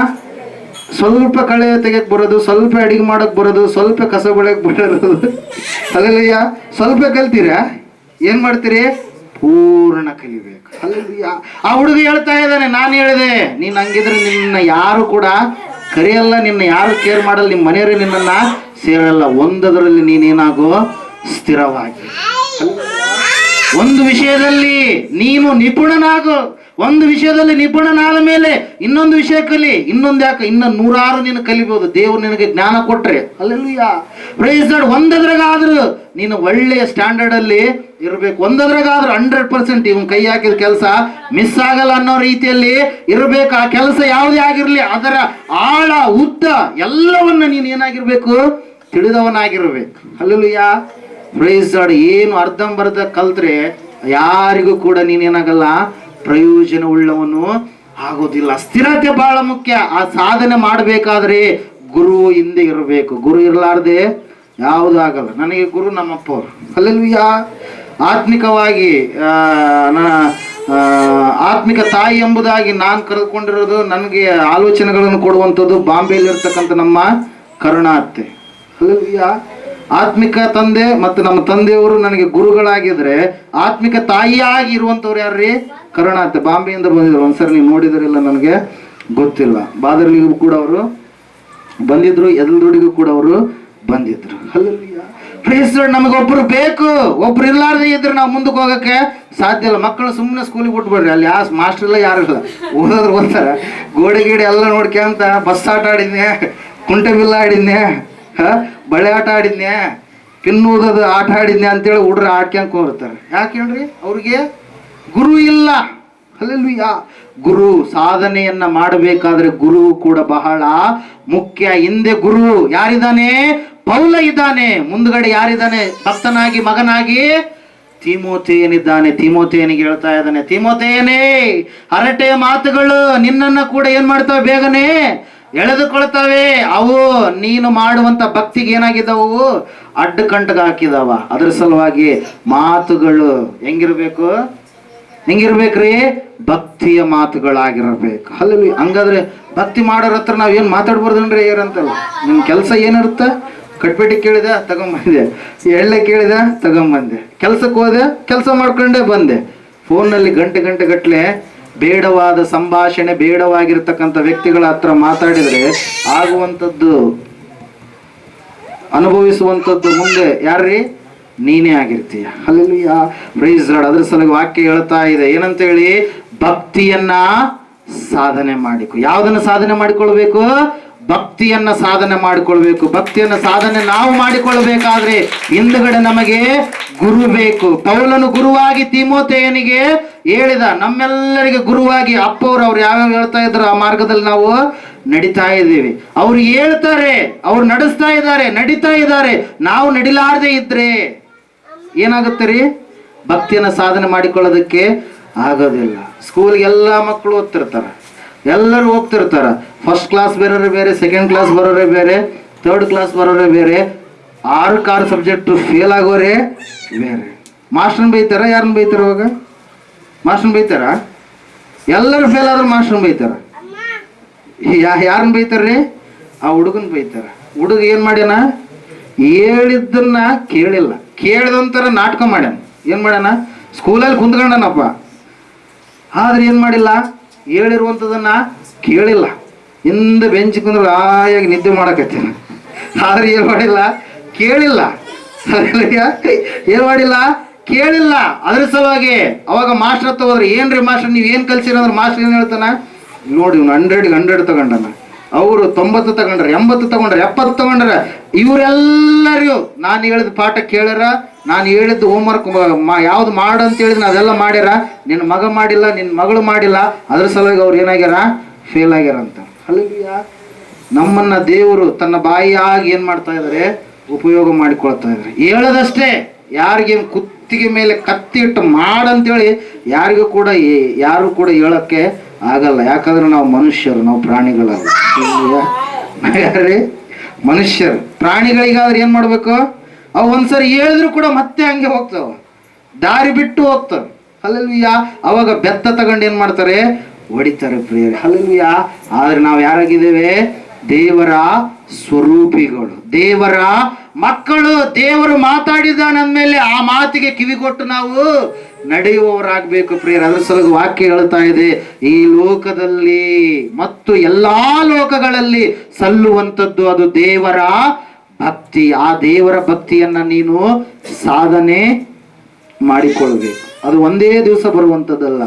ಸ್ವಲ್ಪ ಕಳೆ ತೆಗೆಯಕ್ಕೆ ಬರೋದು, ಸ್ವಲ್ಪ ಅಡಿಗೆ ಮಾಡಕ್ ಬರೋದು, ಸ್ವಲ್ಪ ಕಸ ಬೆಳೆಯಕ್ಕೆ ಬರೋದು. ಹಲ್ಲೆಲೂಯಾ. ಸ್ವಲ್ಪ ಕಲ್ತೀರಾ, ಏನ್ ಮಾಡ್ತೀರಿ? ಪೂರ್ಣ ಕಲಿಬೇಕು. ಹಲ್ಲೆಲೂಯಾ. ಆ ಹುಡುಗ ಹೇಳ್ತಾ ಇದ್ದಾನೆ, ನಾನು ಹೇಳಿದೆ ನೀನ್ ಹಂಗಿದ್ರೆ ನಿನ್ನ ಯಾರು ಕೂಡ ಕರೆಯಲ್ಲ, ನಿನ್ನ ಯಾರು ಕೇರ್ ಮಾಡಲ್ಲ, ನಿಮ್ಮ ಮನೆಯವರು ನಿನ್ನನ್ನ ಸೇರಲ್ಲ. ಒಂದರಲ್ಲಿ ನೀನೇನಾಗೋ ಸ್ಥಿರವಾಗಿ. ಒಂದು ವಿಷಯದಲ್ಲಿ ನೀನು ನಿಪುಣನಾಗು. ಒಂದು ವಿಷಯದಲ್ಲಿ ನಿಪುಣನಾದ ಮೇಲೆ ಇನ್ನೊಂದು ವಿಷಯ ಕಲಿ. ಇನ್ನೊಂದು ಯಾಕೆ, ಇನ್ನು 100 ನೀನು ಕಲಿಬಹುದು. ದೇವರು ನಿನಗೆ ಜ್ಞಾನ ಕೊಟ್ರೆ. ಹಲ್ಲೆಲೂಯಾ. Praise lord. ಒಂದದ್ರಾಗಾದ್ರೂ ನೀನು ಒಳ್ಳೆಯ ಸ್ಟ್ಯಾಂಡರ್ಡ್ ಅಲ್ಲಿ ಇರಬೇಕು. ಒಂದದ್ರಾಗಾದ್ರೂ 100% ಇವನ್ ಕೈ ಹಾಕಿದ ಕೆಲಸ ಮಿಸ್ ಆಗಲ್ಲ ಅನ್ನೋ ರೀತಿಯಲ್ಲಿ ಇರಬೇಕು. ಆ ಕೆಲಸ ಯಾವುದೇ ಆಗಿರ್ಲಿ ಅದರ ಆಳ ಉದ್ದ ಎಲ್ಲವನ್ನ ನೀನು ಏನಾಗಿರ್ಬೇಕು? ತಿಳಿದವನಾಗಿರ್ಬೇಕು. ಹಲ್ಲೆಲೂಯಾ. Praise lord. ಏನು ಅರ್ಧಂಬರ್ಧ ಕಲ್ತ್ರೆ ಯಾರಿಗೂ ಕೂಡ ನೀನೇನಾಗಲ್ಲ, ಪ್ರಯೋಜನ ಉಳ್ಳವನು ಆಗೋದಿಲ್ಲ. ಸ್ಥಿರತೆ ಬಹಳ ಮುಖ್ಯ. ಆ ಸಾಧನೆ ಮಾಡಬೇಕಾದ್ರೆ ಗುರು ಹಿಂದೆ ಇರಬೇಕು. ಗುರು ಇರಲಾರ್ದೆ ಯಾವುದು ಆಗಲ್ಲ. ನನಗೆ ಗುರು ನಮ್ಮಪ್ಪ ಅವರು. ಹಲ್ಲೆಲೂಯಾ. ಆತ್ಮಿಕವಾಗಿ ಆತ್ಮಿಕ ತಾಯಿ ಎಂಬುದಾಗಿ ನಾನು ಕರೆದುಕೊಂಡಿರೋದು, ನನಗೆ ಆಲೋಚನೆಗಳನ್ನು ಕೊಡುವಂಥದ್ದು ಬಾಂಬೆಯಲ್ಲಿ ಇರ್ತಕ್ಕಂಥ ನಮ್ಮ ಕರುಣಾ ಅತ್ತೆ. ಹಲ್ಲೆಲೂಯಾ. ಆತ್ಮಿಕ ತಂದೆ ಮತ್ತು ನಮ್ಮ ತಂದೆಯವರು ನನಗೆ ಗುರುಗಳಾಗಿದ್ರೆ, ಆತ್ಮಿಕ ತಾಯಿಯಾಗಿ ಇರುವಂಥವ್ರು ಯಾರ್ರೀ? ಕರುಣಾ ಅತ್ತೆ. ಬಾಂಬೆಯಿಂದ ಬಂದಿದ್ರು. ಒಂದ್ಸರಿ ನೀವು ನೋಡಿದ್ರಿಲ್ಲ ನನಗೆ ಗೊತ್ತಿಲ್ಲ. ಬಾದರ್ಲಿಗೂ ಕೂಡ ಅವರು ಬಂದಿದ್ರು, ಎದಲ್ದೊಡಿಗೂ ಕೂಡ ಅವರು ಬಂದಿದ್ರು. ಹಲ್ಲೆಲೂಯಾ. Praise lord. ನಮಗೊಬ್ರು ಬೇಕು. ಒಬ್ರು ಇರ್ಲಾರ್ದೇ ಇದ್ರೆ ನಾವು ಮುಂದಕ್ಕೆ ಹೋಗಕ್ಕೆ ಸಾಧ್ಯ ಇಲ್ಲ. ಮಕ್ಕಳು ಸುಮ್ಮನೆ ಸ್ಕೂಲಿಗೆ ಬಿಟ್ಬಿಡ್ರಿ, ಅಲ್ಲಿ ಯಾವ ಮಾಸ್ಟರ್ ಇಲ್ಲ, ಯಾರು ಇಲ್ಲ. ಓದೋದ್ರು ಓದ್ತಾರ. ಗೋಡೆ ಗೀಡೆ ಎಲ್ಲ ನೋಡ್ಕೊಂತ ಬಸ್ ಆಟ ಆಡಿದ್ನೆ, ಕುಂಟೆ ಬಿಲ್ಲ ಆಡಿದ್ನೆ, ಬಳೆ ಆಟ ಆಡಿದ್ನೆ, ಪಿನ್ನೂದದು ಆಟ ಆಡಿದ್ನೆ ಅಂತೇಳಿ ಹುಡ್ರು ಆಡ್ಕೊಂಡ್ಕೊಂಡಿರ್ತಾರೆ. ಯಾಕೆ ಹೇಳ್ರಿ? ಅವ್ರಿಗೆ ಗುರು ಇಲ್ಲ. ಹಲ್ಲೆಲೂಯಾ. ಗುರು ಸಾಧನೆಯನ್ನ ಮಾಡಬೇಕಾದ್ರೆ ಗುರು ಕೂಡ ಬಹಳ ಮುಖ್ಯ. ಹಿಂದೆ ಗುರು ಯಾರಿದ್ದಾನೆ? ಪೌಲ ಇದ್ದಾನೆ. ಮುಂದ್ಗಡೆ ಯಾರಿದ್ದಾನೆ? ಭಕ್ತನಾಗಿ ಮಗನಾಗಿ ತಿಮೋಥೆಯನಿದ್ದಾನೆ. ತಿಮೋಥೆಯನಿಗೆ ಹೇಳ್ತಾ ಇದ್ದಾನೆ, ತಿಮೋಥೆಯನೇ, ಹರಟೆಯ ಮಾತುಗಳು ನಿನ್ನನ್ನ ಕೂಡ ಏನ್ ಮಾಡ್ತಾವೆ? ಬೇಗನೆ ಎಳೆದುಕೊಳ್ತಾವೆ. ಅವು ನೀನು ಮಾಡುವಂತ ಭಕ್ತಿಗೆ ಏನಾಗಿದ್ದಾವು? ಅಡ್ಡ ಕಂಟಗ ಹಾಕಿದಾವ. ಅದರ ಸಲುವಾಗಿ ಮಾತುಗಳು ಹೆಂಗಿರ್ಬೇಕು? ಹೆಂಗಿರ್ಬೇಕ್ರಿ? ಭಕ್ತಿಯ ಮಾತುಗಳಾಗಿರ್ಬೇಕು. ಹಲ್ಲೆಲೂಯಾ. ಹಂಗಾದ್ರೆ ಭಕ್ತಿ ಮಾಡೋರ ಹತ್ರ ನಾವೇನು ಮಾತಾಡ್ಬಾರ್ದನ್ರಿ ಏನಂತಲ್ಲ. ನಿಮ್ ಕೆಲಸ ಏನಿರುತ್ತ? ಕಟ್ಪೆಟ್ಟಿ ಕೇಳಿದೆ ತಗೊಂಬಂದೆ, ಎಳ್ಳೆ ಕೇಳಿದೆ ತಗೊಂಬಂದೆ, ಕೆಲ್ಸಕ್ಕೆ ಹೋದೆ ಕೆಲಸ ಮಾಡ್ಕೊಂಡೆ ಬಂದೆ. ಫೋನ್ನಲ್ಲಿ ಗಂಟೆ ಗಟ್ಟಲೆ ಬೇಡವಾದ ಸಂಭಾಷಣೆ, ಬೇಡವಾಗಿರ್ತಕ್ಕಂಥ ವ್ಯಕ್ತಿಗಳ ಹತ್ರ ಮಾತಾಡಿದ್ರೆ ಆಗುವಂಥದ್ದು, ಅನುಭವಿಸುವಂಥದ್ದು ಮುಂದೆ ಯಾರ್ರೀ? ನೀನೇ ಆಗಿರ್ತೀಯ. ಹಲ್ಲೆಲೂಯಾ. Praise lord. ಅದ್ರ ಸಲುವಾಗಿ ವಾಕ್ಯ ಹೇಳ್ತಾ ಇದೆ ಏನಂತ ಹೇಳಿ? ಭಕ್ತಿಯನ್ನ ಸಾಧನೆ ಮಾಡಿಕೊ. ಯಾವುದನ್ನ ಸಾಧನೆ ಮಾಡಿಕೊಳ್ಬೇಕು? ಭಕ್ತಿಯನ್ನ ಸಾಧನೆ ಮಾಡಿಕೊಳ್ಬೇಕು. ಭಕ್ತಿಯನ್ನ ಸಾಧನೆ ನಾವು ಮಾಡಿಕೊಳ್ಬೇಕಾದ್ರೆ ಹಿಂದುಗಡೆ ನಮಗೆ ಗುರು ಬೇಕು. ಪೌಲನು ಗುರುವಾಗಿ ತಿಮೋಥೆಯನಿಗೆ ಹೇಳಿದ, ನಮ್ಮೆಲ್ಲರಿಗೆ ಗುರುವಾಗಿ ಅಪ್ಪವ್ರು ಅವ್ರು ಯಾವ್ಯಾವ ಹೇಳ್ತಾ ಇದ್ರು ಆ ಮಾರ್ಗದಲ್ಲಿ ನಾವು ನಡೀತಾ ಇದ್ದೀವಿ. ಅವ್ರು ಹೇಳ್ತಾರೆ, ಅವ್ರು ನಡೆಸ್ತಾ ಇದ್ದಾರೆ, ನಡೀತಾ ಇದ್ದಾರೆ. ನಾವು ನಡಿಲಾರದೆ ಇದ್ರೆ ಏನಾಗುತ್ತೆ ರೀ? ಭಕ್ತಿಯನ್ನ ಸಾಧನೆ ಮಾಡಿಕೊಳ್ಳೋದಕ್ಕೆ ಆಗೋದಿಲ್ಲ. ಸ್ಕೂಲ್ಗೆ ಎಲ್ಲ ಮಕ್ಕಳು ಓದ್ತಿರ್ತಾರೆ, ಎಲ್ಲರೂ ಹೋಗ್ತಿರ್ತಾರ. ಫಸ್ಟ್ ಕ್ಲಾಸ್ ಬರೋರೇ ಬೇರೆ, ಸೆಕೆಂಡ್ ಕ್ಲಾಸ್ ಬರೋರೇ ಬೇರೆ, ಥರ್ಡ್ ಕ್ಲಾಸ್ ಬರೋರೇ ಬೇರೆ, 6 ಸಬ್ಜೆಕ್ಟ್ ಫೇಲ್ ಆಗೋರೇ ಬೇರೆ. ಮಾಸ್ಟರ್ನ ಬೈತಾರ, ಯಾರನ್ನ ಬೈತಾರ? ಅವಾಗ ಮಾಸ್ಟರ್ನ ಬೈತಾರ? ಎಲ್ಲರೂ ಫೇಲ್ ಆದ್ರೆ ಮಾಸ್ಟರ್ನ ಬೈತಾರ. ಯಾರನ್ನ ಬೈತಾರ್ರಿ? ಆ ಹುಡುಗನ್ ಬೈತಾರ. ಹುಡುಗ ಏನು ಮಾಡ್ಯಾನ? ಹೇಳಿದ್ದನ್ನ ಕೇಳಿಲ್ಲ, ಕೇಳಿದಂತರ ನಾಟಕ ಮಾಡ್ಯಾನ. ಏನು ಮಾಡ್ಯಾನ? ಸ್ಕೂಲಲ್ಲಿ ಕುಂತ್ಕೊಂಡನಪ್ಪ, ಆದ್ರೆ ಏನು ಮಾಡಿಲ್ಲ? ಹೇಳಿರುವಂಥದ್ದನ್ನ ಕೇಳಿಲ್ಲ. ಹಿಂದೆ ಬೆಂಚ್ ಕುಂದ್ರೆ ಆಯಾಗಿ ನಿದ್ದೆ ಮಾಡಕತ್ತೇನ, ಆದ್ರೆ ಏನು ಮಾಡಿಲ್ಲ? ಕೇಳಿಲ್ಲ. ಏನು ಮಾಡಿಲ್ಲ? ಕೇಳಿಲ್ಲ. ಅದ್ರ ಸಲುವಾಗಿ ಅವಾಗ ಮಾಸ್ಟರ್ ಹತ್ರ ಹೋದ್ರೆ, ಏನ್ರಿ ಮಾಸ್ಟರ್ ನೀವು ಏನು ಕಲ್ಸಿರ ಅಂದ್ರೆ ಮಾಸ್ಟರ್ ಏನು ಹೇಳ್ತಾನ? ನೋಡಿ ಇವ್ನು 100 ತಗೊಂಡನ, ಅವರು 90 ತಗೊಂಡ್ರ, 80 ತಗೊಂಡ್ರ, 70 ತಗೊಂಡ್ರ. ಇವರೆಲ್ಲರಿಗೂ ನಾನು ಹೇಳಿದ ಪಾಠ ಕೇಳ್ಯಾರ, ನಾನು ಹೇಳಿದ್ದು ಹೋಮ್ವರ್ಕ್ ಯಾವ್ದು ಮಾಡು ಅಂತ ಹೇಳಿದ್ನ ಅದೆಲ್ಲ ಮಾಡ್ಯಾರ. ನಿನ್ನ ಮಗ ಮಾಡಿಲ್ಲ, ನಿನ್ನ ಮಗಳು ಮಾಡಿಲ್ಲ, ಅದ್ರ ಸಲುವಾಗಿ ಅವ್ರು ಏನಾಗ್ಯಾರ? ಫೇಲ್ ಆಗ್ಯಾರ ಅಂತ. ಅಲ್ಲಿಯ ನಮ್ಮನ್ನ ದೇವರು ತನ್ನ ಬಾಯಿಯಾಗಿ ಏನು ಮಾಡ್ತಾ ಇದ್ದಾರೆ? ಉಪಯೋಗ ಮಾಡಿಕೊಳ್ತಾ ಇದ್ದಾರೆ. ಹೇಳದಷ್ಟೇ, ಯಾರಿಗೆ ಕುತ್ತಿಗೆ ಮೇಲೆ ಕತ್ತಿ ಇಟ್ಟು ಮಾಡಂತೇಳಿ ಯಾರು ಕೂಡ ಹೇಳಕ್ಕೆ ಆಗಲ್ಲ. ಯಾಕಂದ್ರೆ ನಾವು ಮನುಷ್ಯರು, ನಾವು ಪ್ರಾಣಿಗಳಲ್ಲ. ಯಾರ್ರಿ? ಮನುಷ್ಯರು. ಪ್ರಾಣಿಗಳಿಗಾದ್ರೆ ಏನು ಮಾಡ್ಬೇಕು? ಅವು ಒಂದ್ಸರಿ ಹೇಳಿದ್ರು ಕೂಡ ಮತ್ತೆ ಹಂಗೆ ಹೋಗ್ತಾವ, ದಾರಿ ಬಿಟ್ಟು ಹೋಗ್ತವೆ. ಹಲ್ಲೆಲೂಯಾ. ಅವಾಗ ಬೆತ್ತ ತಗೊಂಡು ಏನು ಮಾಡ್ತಾರೆ? ಹೊಡಿತಾರೆ ಪ್ರಿಯರೇ. ಹಲ್ಲೆಲೂಯಾ. ಆದ್ರೆ ನಾವು ಯಾರಾಗಿದ್ದೇವೆ? ದೇವರ ಸ್ವರೂಪಿಗಳು, ದೇವರ ಮಕ್ಕಳು. ದೇವರು ಮಾತಾಡಿದಾನಂದ್ಮೇಲೆ ಆ ಮಾತಿಗೆ ಕಿವಿಗೊಟ್ಟು ನಾವು ನಡೆಯುವವರಾಗಬೇಕು ಪ್ರಿಯರೇ. ಅದ್ರ ಸಲುವಾಗಿ ವಾಕ್ಯ ಹೇಳ್ತಾ ಇದೆ, ಈ ಲೋಕದಲ್ಲಿ ಮತ್ತು ಎಲ್ಲಾ ಲೋಕಗಳಲ್ಲಿ ಸಲ್ಲುವಂಥದ್ದು ಅದು ದೇವರ ಭಕ್ತಿ. ಆ ದೇವರ ಭಕ್ತಿಯನ್ನ ನೀನು ಸಾಧನೆ ಮಾಡಿಕೊಳ್ಬೇಕು. ಅದು ಒಂದೇ ದಿವಸ ಬರುವಂಥದ್ದಲ್ಲ,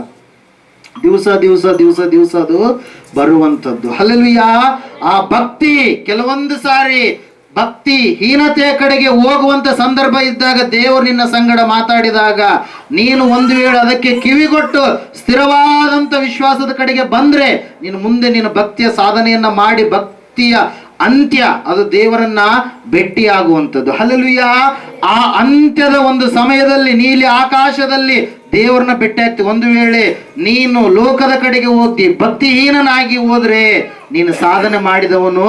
ದಿವಸ ಅದು ಬರುವಂಥದ್ದು. ಹಲ್ಲೆಲೂಯಾ. ಆ ಭಕ್ತಿ ಕೆಲವೊಂದು ಸಾರಿ ಭಕ್ತಿ ಹೀನತೆಯ ಕಡೆಗೆ ಹೋಗುವಂತ ಸಂದರ್ಭ ಇದ್ದಾಗ, ದೇವರು ನಿನ್ನ ಸಂಗಡ ಮಾತಾಡಿದಾಗ ನೀನು ಒಂದು ವೇಳೆ ಅದಕ್ಕೆ ಕಿವಿಗೊಟ್ಟು ಸ್ಥಿರವಾದಂತ ವಿಶ್ವಾಸದ ಕಡೆಗೆ ಬಂದ್ರೆ, ನೀನು ಮುಂದೆ ನಿನ್ನ ಭಕ್ತಿಯ ಸಾಧನೆಯನ್ನ ಮಾಡಿ ಭಕ್ತಿಯ ಅಂತ್ಯ ಅದು ದೇವರನ್ನ ಭೇಟಿಯಾಗುವಂಥದ್ದು. ಹಲ್ಲೆಲೂಯಾ. ಆ ಅಂತ್ಯದ ಒಂದು ಸಮಯದಲ್ಲಿ ನೀಲಿ ಆಕಾಶದಲ್ಲಿ ದೇವರನ್ನ ಭೇಟಿ ಆಗ್ತಿ. ಒಂದು ವೇಳೆ ನೀನು ಲೋಕದ ಕಡೆಗೆ ಹೋಗಿ ಭಕ್ತಿಹೀನನಾಗಿ ಹೋದ್ರೆ ನೀನು ಸಾಧನೆ ಮಾಡಿದವನು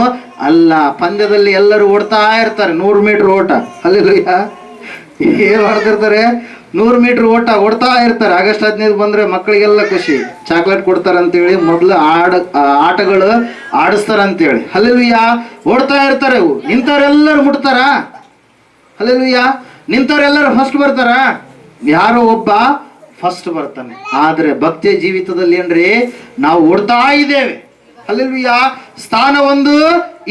ಅಲ್ಲ. ಪಂದ್ಯದಲ್ಲಿ ಎಲ್ಲರೂ ಓಡ್ತಾ ಇರ್ತಾರೆ, 100 ಮೀಟರ್ ಓಟ. ಹಲ್ಲೆಲೂಯಾ. ಏನ್ ಮಾಡ್ತಿರ್ತಾರೆ? 100 ಮೀಟರ್ ಓಡ್ತಾ ಇರ್ತಾರೆ. ಆಗಸ್ಟ್ 15 ಬಂದ್ರೆ ಮಕ್ಕಳಿಗೆಲ್ಲ ಖುಷಿ, ಚಾಕ್ಲೇಟ್ ಕೊಡ್ತಾರಂತೇಳಿ ಮೊದಲು ಆಟಗಳು ಆಡಿಸ್ತಾರಂತೇಳಿ. ಹಲ್ಲೆಲೂಯಾ. ಓಡ್ತಾ ಇರ್ತಾರೆ. ನಿಂತವ್ರೆಲ್ಲರೂ ಮುಟ್ತಾರ? ಹಲ್ಲೆಲೂಯಾ. ನಿಂತವ್ರೆಲ್ಲರೂ ಫಸ್ಟ್ ಬರ್ತಾರ? ಯಾರೋ ಒಬ್ಬ ಫಸ್ಟ್ ಬರ್ತಾನೆ. ಆದ್ರೆ ಭಕ್ತಿಯ ಜೀವಿತದಲ್ಲಿ ಏನ್ರಿ? ನಾವು ಓಡ್ತಾ ಇದ್ದೇವೆ. ಹಲ್ಲೆಲೂಯಾ. ಸ್ಥಾನ ಒಂದು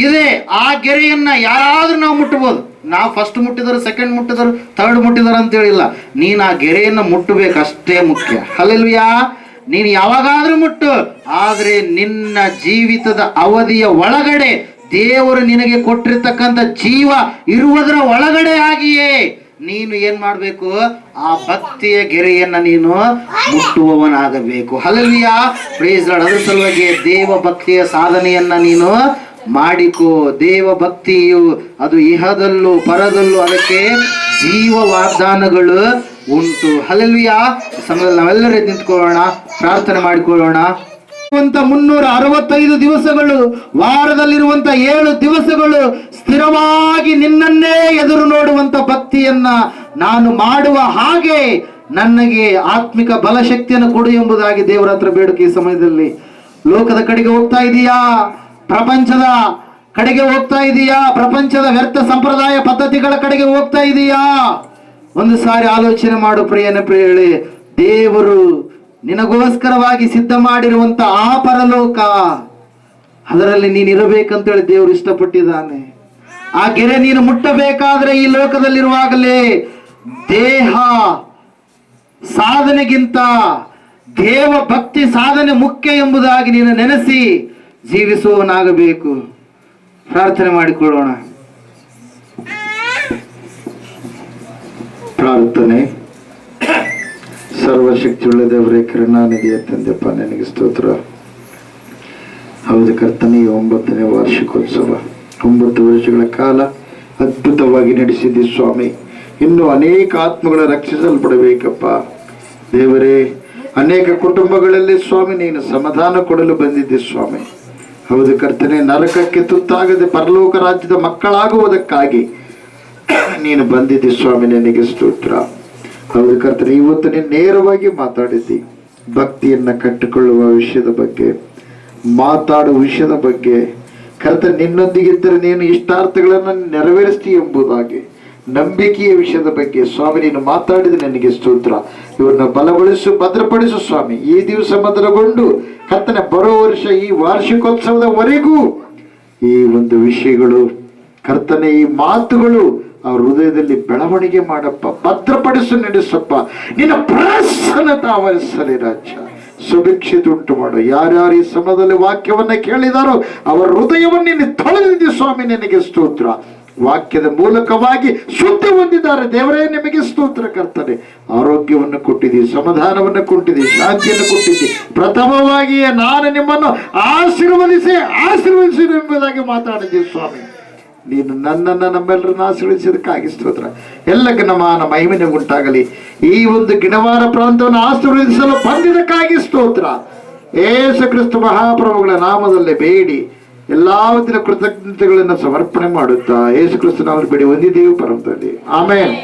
ಇದೆ. ಆ ಗೆರೆಯನ್ನ ಯಾರಾದ್ರೂ ನಾವು ಮುಟ್ಟಬಹುದು. ನಾವು ಫಸ್ಟ್ ಮುಟ್ಟಿದರು, ಸೆಕೆಂಡ್ ಮುಟ್ಟಿದರು, ಥರ್ಡ್ ಮುಟ್ಟಿದರು ಅಂತ ಹೇಳಿಲ್ಲ. ನೀನು ಆ ಗೆರೆಯನ್ನು ಮುಟ್ಟಬೇಕು, ಅಷ್ಟೇ ಮುಖ್ಯ. ಹಲ್ಲೆಲೂಯಾ. ನೀನು ಯಾವಾಗಾದ್ರೂ ಮುಟ್ಟು, ಆದ್ರೆ ನಿನ್ನ ಜೀವಿತದ ಅವಧಿಯ ಒಳಗಡೆ ದೇವರು ನಿನಗೆ ಕೊಟ್ಟಿರ್ತಕ್ಕಂಥ ಜೀವ ಇರುವುದರ ಒಳಗಡೆ ಆಗಿಯೇ ನೀನು ಏನ್ ಮಾಡ್ಬೇಕು? ಆ ಭಕ್ತಿಯ ಗೆರೆಯನ್ನ ನೀನು ಮುಟ್ಟುವವನಾಗಬೇಕು. ಹಲ್ಲೆಲೂಯಾ. Praise lord. ಅದರ ಸಲುವಾಗಿ ದೇವ ಭಕ್ತಿಯ ಸಾಧನೆಯನ್ನ ನೀನು ಮಾಡಿಕೋ. ದೇವ ಭಕ್ತಿಯು ಅದು ಇಹದಲ್ಲೂ ಪರದಲ್ಲೂ ಅದಕ್ಕೆ ಜೀವ ವಾಗ್ದಾನಗಳು ಉಂಟು. ಹಲ್ಲೆಲೂಯಾ. ಸಮಯದಲ್ಲಿ ನಾವೆಲ್ಲರೂ ಎದ್ದು ನಿಂತ್ಕೊಳ್ಳೋಣ, ಪ್ರಾರ್ಥನೆ ಮಾಡಿಕೊಳ್ಳೋಣ. 365 ದಿವಸಗಳು, ವಾರದಲ್ಲಿರುವಂತ 7 ದಿವಸಗಳು ಸ್ಥಿರವಾಗಿ ನಿನ್ನನ್ನೇ ಎದುರು ನೋಡುವಂತ ಭಕ್ತಿಯನ್ನ ನಾನು ಮಾಡುವ ಹಾಗೆ ನನಗೆ ಆತ್ಮಿಕ ಬಲಶಕ್ತಿಯನ್ನು ಕೊಡು ಎಂಬುದಾಗಿ ದೇವರ ಹತ್ರ ಬೇಡಿಕೆ. ಈ ಸಮಯದಲ್ಲಿ ಲೋಕದ ಕಡೆಗೆ ಹೋಗ್ತಾ ಇದೀಯಾ? ಪ್ರಪಂಚದ ಕಡೆಗೆ ಹೋಗ್ತಾ ಇದೀಯಾ? ಪ್ರಪಂಚದ ವ್ಯರ್ಥ ಸಂಪ್ರದಾಯ ಪದ್ಧತಿಗಳ ಕಡೆಗೆ ಹೋಗ್ತಾ ಇದೀಯಾ? ಒಂದು ಸಾರಿ ಆಲೋಚನೆ ಮಾಡು ಪ್ರಿಯರೇ. ದೇವರು ನಿನಗೋಸ್ಕರವಾಗಿ ಸಿದ್ಧ ಮಾಡಿರುವಂತ ಆ ಪರಲೋಕ, ಅದರಲ್ಲಿ ನೀನು ಇರಬೇಕಂತೇಳಿ ದೇವರು ಇಷ್ಟಪಟ್ಟಿದ್ದಾನೆ. ಆ ಗೆರೆ ನೀನು ಮುಟ್ಟಬೇಕಾದ್ರೆ ಈ ಲೋಕದಲ್ಲಿರುವಾಗಲೇ ದೇಹ ಸಾಧನೆಗಿಂತ ದೇವ ಭಕ್ತಿ ಸಾಧನೆ ಮುಖ್ಯ ಎಂಬುದಾಗಿ ನೀನು ನೆನೆಸಿ ಜೀವಿಸುವವನಾಗಬೇಕು. ಪ್ರಾರ್ಥನೆ ಮಾಡಿಕೊಳ್ಳೋಣ. ಪ್ರಾರ್ಥನೆ. ಸರ್ವಶಕ್ತಿಯುಳ್ಳ ದೇವರೇ, ಕರುಣಾನಿಧಿಯ ತಂದೆಪ್ಪ, ನನಗೆ ಸ್ತೋತ್ರ. ಹೌದು ಕರ್ತನೇ, 9ನೇ ವಾರ್ಷಿಕೋತ್ಸವ 9 ವರ್ಷಗಳ ಕಾಲ ಅದ್ಭುತವಾಗಿ ನಡೆಸಿದ್ದಿ ಸ್ವಾಮಿ. ಇನ್ನು ಅನೇಕ ಆತ್ಮಗಳ ರಕ್ಷಿಸಲ್ಪಡಬೇಕಪ್ಪ ದೇವರೇ. ಅನೇಕ ಕುಟುಂಬಗಳಲ್ಲಿ ಸ್ವಾಮಿ ನೀನು ಸಮಾಧಾನ ಕೊಡಲು ಬಂದಿದ್ದಿ ಸ್ವಾಮಿ. ಹೌದು ಕರ್ತನೆ, ನರಕಕ್ಕೆ ತುತ್ತಾಗದೆ ಪರಲೋಕ ರಾಜ್ಯದ ಮಕ್ಕಳಾಗುವುದಕ್ಕಾಗಿ ನೀನು ಬಂದಿದ್ದಿ ಸ್ವಾಮಿ. ನನಗೆ ಸ್ತೋತ್ರ. ಹೌದು ಕರ್ತನೆ, ಇವತ್ತು ನೀನು ನೇರವಾಗಿ ಮಾತಾಡಿದ್ದಿ. ಭಕ್ತಿಯನ್ನ ಕಟ್ಟಿಕೊಳ್ಳುವ ವಿಷಯದ ಬಗ್ಗೆ, ಮಾತಾಡುವ ವಿಷಯದ ಬಗ್ಗೆ. ಕರ್ತನೆ, ನಿನ್ನೊಂದಿಗಿದ್ದರೆ ನೀನು ಇಷ್ಟಾರ್ಥಗಳನ್ನು ನೆರವೇರಿಸ್ತಿ ಎಂಬುದಾಗಿ ನಂಬಿಕೆಯ ವಿಷಯದ ಬಗ್ಗೆ ಸ್ವಾಮಿ ನೀನು ಮಾತಾಡಿದ ನನಗೆ ಸ್ತೋತ್ರ. ಇವ್ರನ್ನ ಬಲಗೊಳಿಸು, ಭದ್ರಪಡಿಸು ಸ್ವಾಮಿ. ಈ ದಿವಸ ಮೊದಲುಗೊಂಡು ಕರ್ತನೆ ಬರೋ ವರ್ಷ ಈ ವಾರ್ಷಿಕೋತ್ಸವದವರೆಗೂ ಈ ಒಂದು ವಿಷಯಗಳು ಕರ್ತನೆ, ಈ ಮಾತುಗಳು ಅವ್ರ ಹೃದಯದಲ್ಲಿ ಬೆಳವಣಿಗೆ ಮಾಡಪ್ಪ, ಭದ್ರಪಡಿಸು, ನಡೆಸಪ್ಪ. ನಿನ್ನ ಪ್ರಸನ್ನತ ಆವರಿಸಲಿ ರಾಜ್ಯ, ಸುಭಿಕ್ಷಿತ ಉಂಟು ಮಾಡು. ಯಾರ್ಯಾರು ಈ ಸಮಯದಲ್ಲಿ ವಾಕ್ಯವನ್ನ ಕೇಳಿದಾರೋ ಅವರ ಹೃದಯವನ್ನು ನೀನು ತೊಳೆದಿದ್ದಿ ಸ್ವಾಮಿ, ನಿನಗೆ ಸ್ತೋತ್ರ. ವಾಕ್ಯದ ಮೂಲಕವಾಗಿ ಶುದ್ಧಿ ಹೊಂದಿದ್ದಾರೆ ದೇವರೇ, ನಿಮಗೆ ಸ್ತೋತ್ರ ಕರ್ತನೆ. ಆರೋಗ್ಯವನ್ನು ಕೊಟ್ಟಿದ್ದೀವಿ, ಸಮಾಧಾನವನ್ನು ಕೊಟ್ಟಿದ್ದೀವಿ, ಶಾಂತಿಯನ್ನು ಕೊಟ್ಟಿದ್ದೀವಿ. ಪ್ರಥಮವಾಗಿಯೇ ನಾನು ನಿಮ್ಮನ್ನು ಆಶೀರ್ವದಿಸಿ ಎಂಬುದಾಗಿ ಮಾತಾಡಿದ್ದೀವಿ ಸ್ವಾಮಿ. ನೀನು ನನ್ನನ್ನು ನಮ್ಮೆಲ್ಲರನ್ನು ಆಶೀರ್ವದಿಸಿದಕ್ಕಾಗಿ ಸ್ತೋತ್ರ. ಎಲ್ಲಕ್ಕೆ ನಮ್ಮ ಮಹಿಮೆಗೆ ಉಂಟಾಗಲಿ. ಈ ಒಂದು ಗಿಡವಾರ ಪ್ರಾಂತವನ್ನು ಆಶೀರ್ವದಿಸಲು ಬಂದಿದ್ದಕ್ಕಾಗಿ ಸ್ತೋತ್ರ. ಯೇಸು ಕ್ರಿಸ್ತ ಮಹಾಪ್ರಭುಗಳ ನಾಮದಲ್ಲಿ ಬೇಡಿ ಎಲ್ಲಾ ದಿನ ಕೃತಜ್ಞತೆಗಳನ್ನು ಸಮರ್ಪಣೆ ಮಾಡುತ್ತಾ ಯೇಸು ಕ್ರಿಸ್ತನ ಬೇಡಿ ಹೊಂದಿದ್ದೀವಿ ಪರಮದಲ್ಲಿ. ಆಮೇಲೆ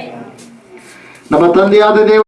ನಮ್ಮ ತಂದೆಯಾದ ದೇವ